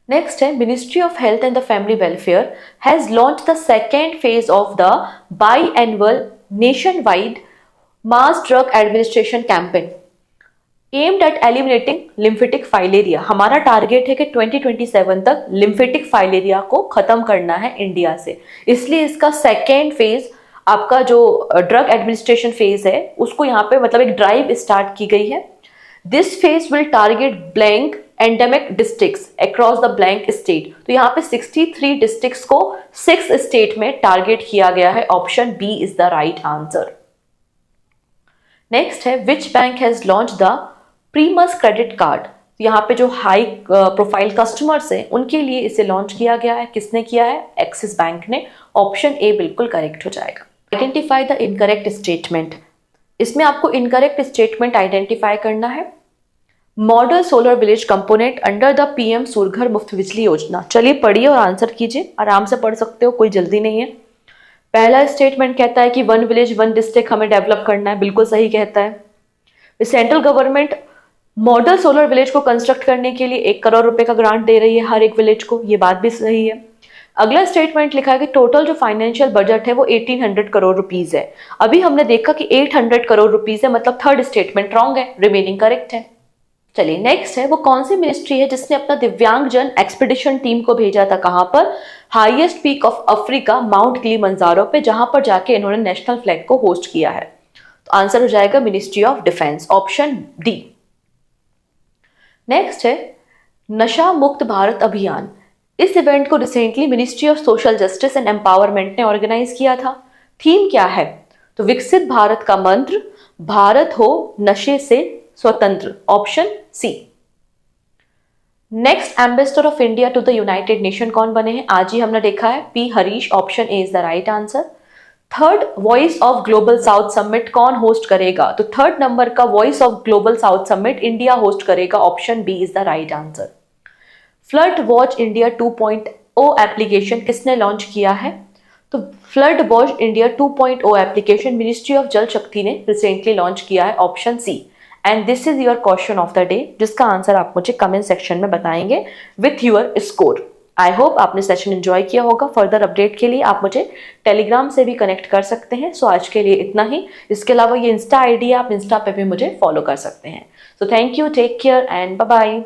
Next है, ministry of health and the family welfare has launch the second phase of the biannual nationwide mass drug administration campaign aimed at eliminating lymphatic filariasis. हमारा target है कि 2027 तक lymphatic filaria को खत्म करना है India से, इसलिए इसका सेकेंड फेज आपका जो ड्रग एडमिनिस्ट्रेशन फेज है उसको यहाँ पे मतलब एक ड्राइव स्टार्ट की गई है। This phase will target blank endemic districts across the blank state. तो यहाँ पे 63 डिस्ट्रिक्ट्स को 6 स्टेट में टारगेट किया गया है। Option B is the right answer. Next है, which bank has launch the Primus credit card? यहाँ पे जो हाई प्रोफाइल कस्टमर्स हैं उनके लिए इसे लॉन्च किया गया है। किसने किया है? एक्सिस बैंक ने। ऑप्शन ए बिल्कुल करेक्ट हो जाएगा। Identify the incorrect statement. इसमें आपको इनकरेक्ट स्टेटमेंट आइडेंटिफाई करना है। Model solar village component under the PM Surya Ghar Muft Bijli योजना। चलिए पढ़िए और आंसर कीजिए, आराम से पढ़ सकते हो, कोई जल्दी नहीं है। पहला स्टेटमेंट कहता है कि 1 विलेज 1 डिस्ट्रिक्ट हमें डेवलप करना है, बिल्कुल सही कहता है। Central government model solar village को कंस्ट्रक्ट करने के लिए 1 करोड़ रुपए का ग्रांट दे रही है हर एक विलेज को, ये बात भी सही है। अगला स्टेटमेंट लिखा है कि टोटल जो फाइनेंशियल बजट है वो 1800 करोड़ रुपीज है। अभी हमने देखा कि 800 करोड़ रुपीज है, मतलब थर्ड स्टेटमेंट रॉन्ग है, रिमेनिंग करेक्ट है। चलिए नेक्स्ट है, वो कौन सी मिनिस्ट्री है जिसने अपना दिव्यांगजन एक्सपीडिशन टीम को भेजा था? कहां पर? Highest peak of Africa mount Kilimanjaro पे, जहां पर जाके इन्होंने नेशनल फ्लैग को होस्ट किया है। तो आंसर हो जाएगा ministry of defence. Option D. Next है, नशा मुक्त भारत अभियान। इस इवेंट को recently ministry of social justice and empowerment ने ऑर्गेनाइज किया था। थीम क्या है? तो विकसित भारत का मंत्र, भारत हो नशे से स्वतंत्र। Option C. Next ambassador of India to the United Nation कौन बने हैं? आज ही हमने देखा है, P Harish. Option A is the right answer. Third Voice of Global South Summit कौन होस्ट करेगा? तो थर्ड नंबर का Voice of Global South Summit India host करेगा। Option B is the right answer. Flood Watch India 2.0 application किसने launch किया है? तो Flood Watch India 2.0 application ministry of Jal Shakti ने रिसेंटली लॉन्च किया है। Option C. And this is your question of the day, जिसका answer आप मुझे कमेंट सेक्शन में बताएंगे with your score. I hope आपने सेशन एंजॉय किया होगा। फर्दर अपडेट के लिए आप मुझे टेलीग्राम से भी कनेक्ट कर सकते हैं। सो आज के लिए इतना ही। इसके अलावा ये इंस्टा ID है, आप इंस्टा पे भी मुझे फॉलो कर सकते हैं। So thank you, take care and bye bye.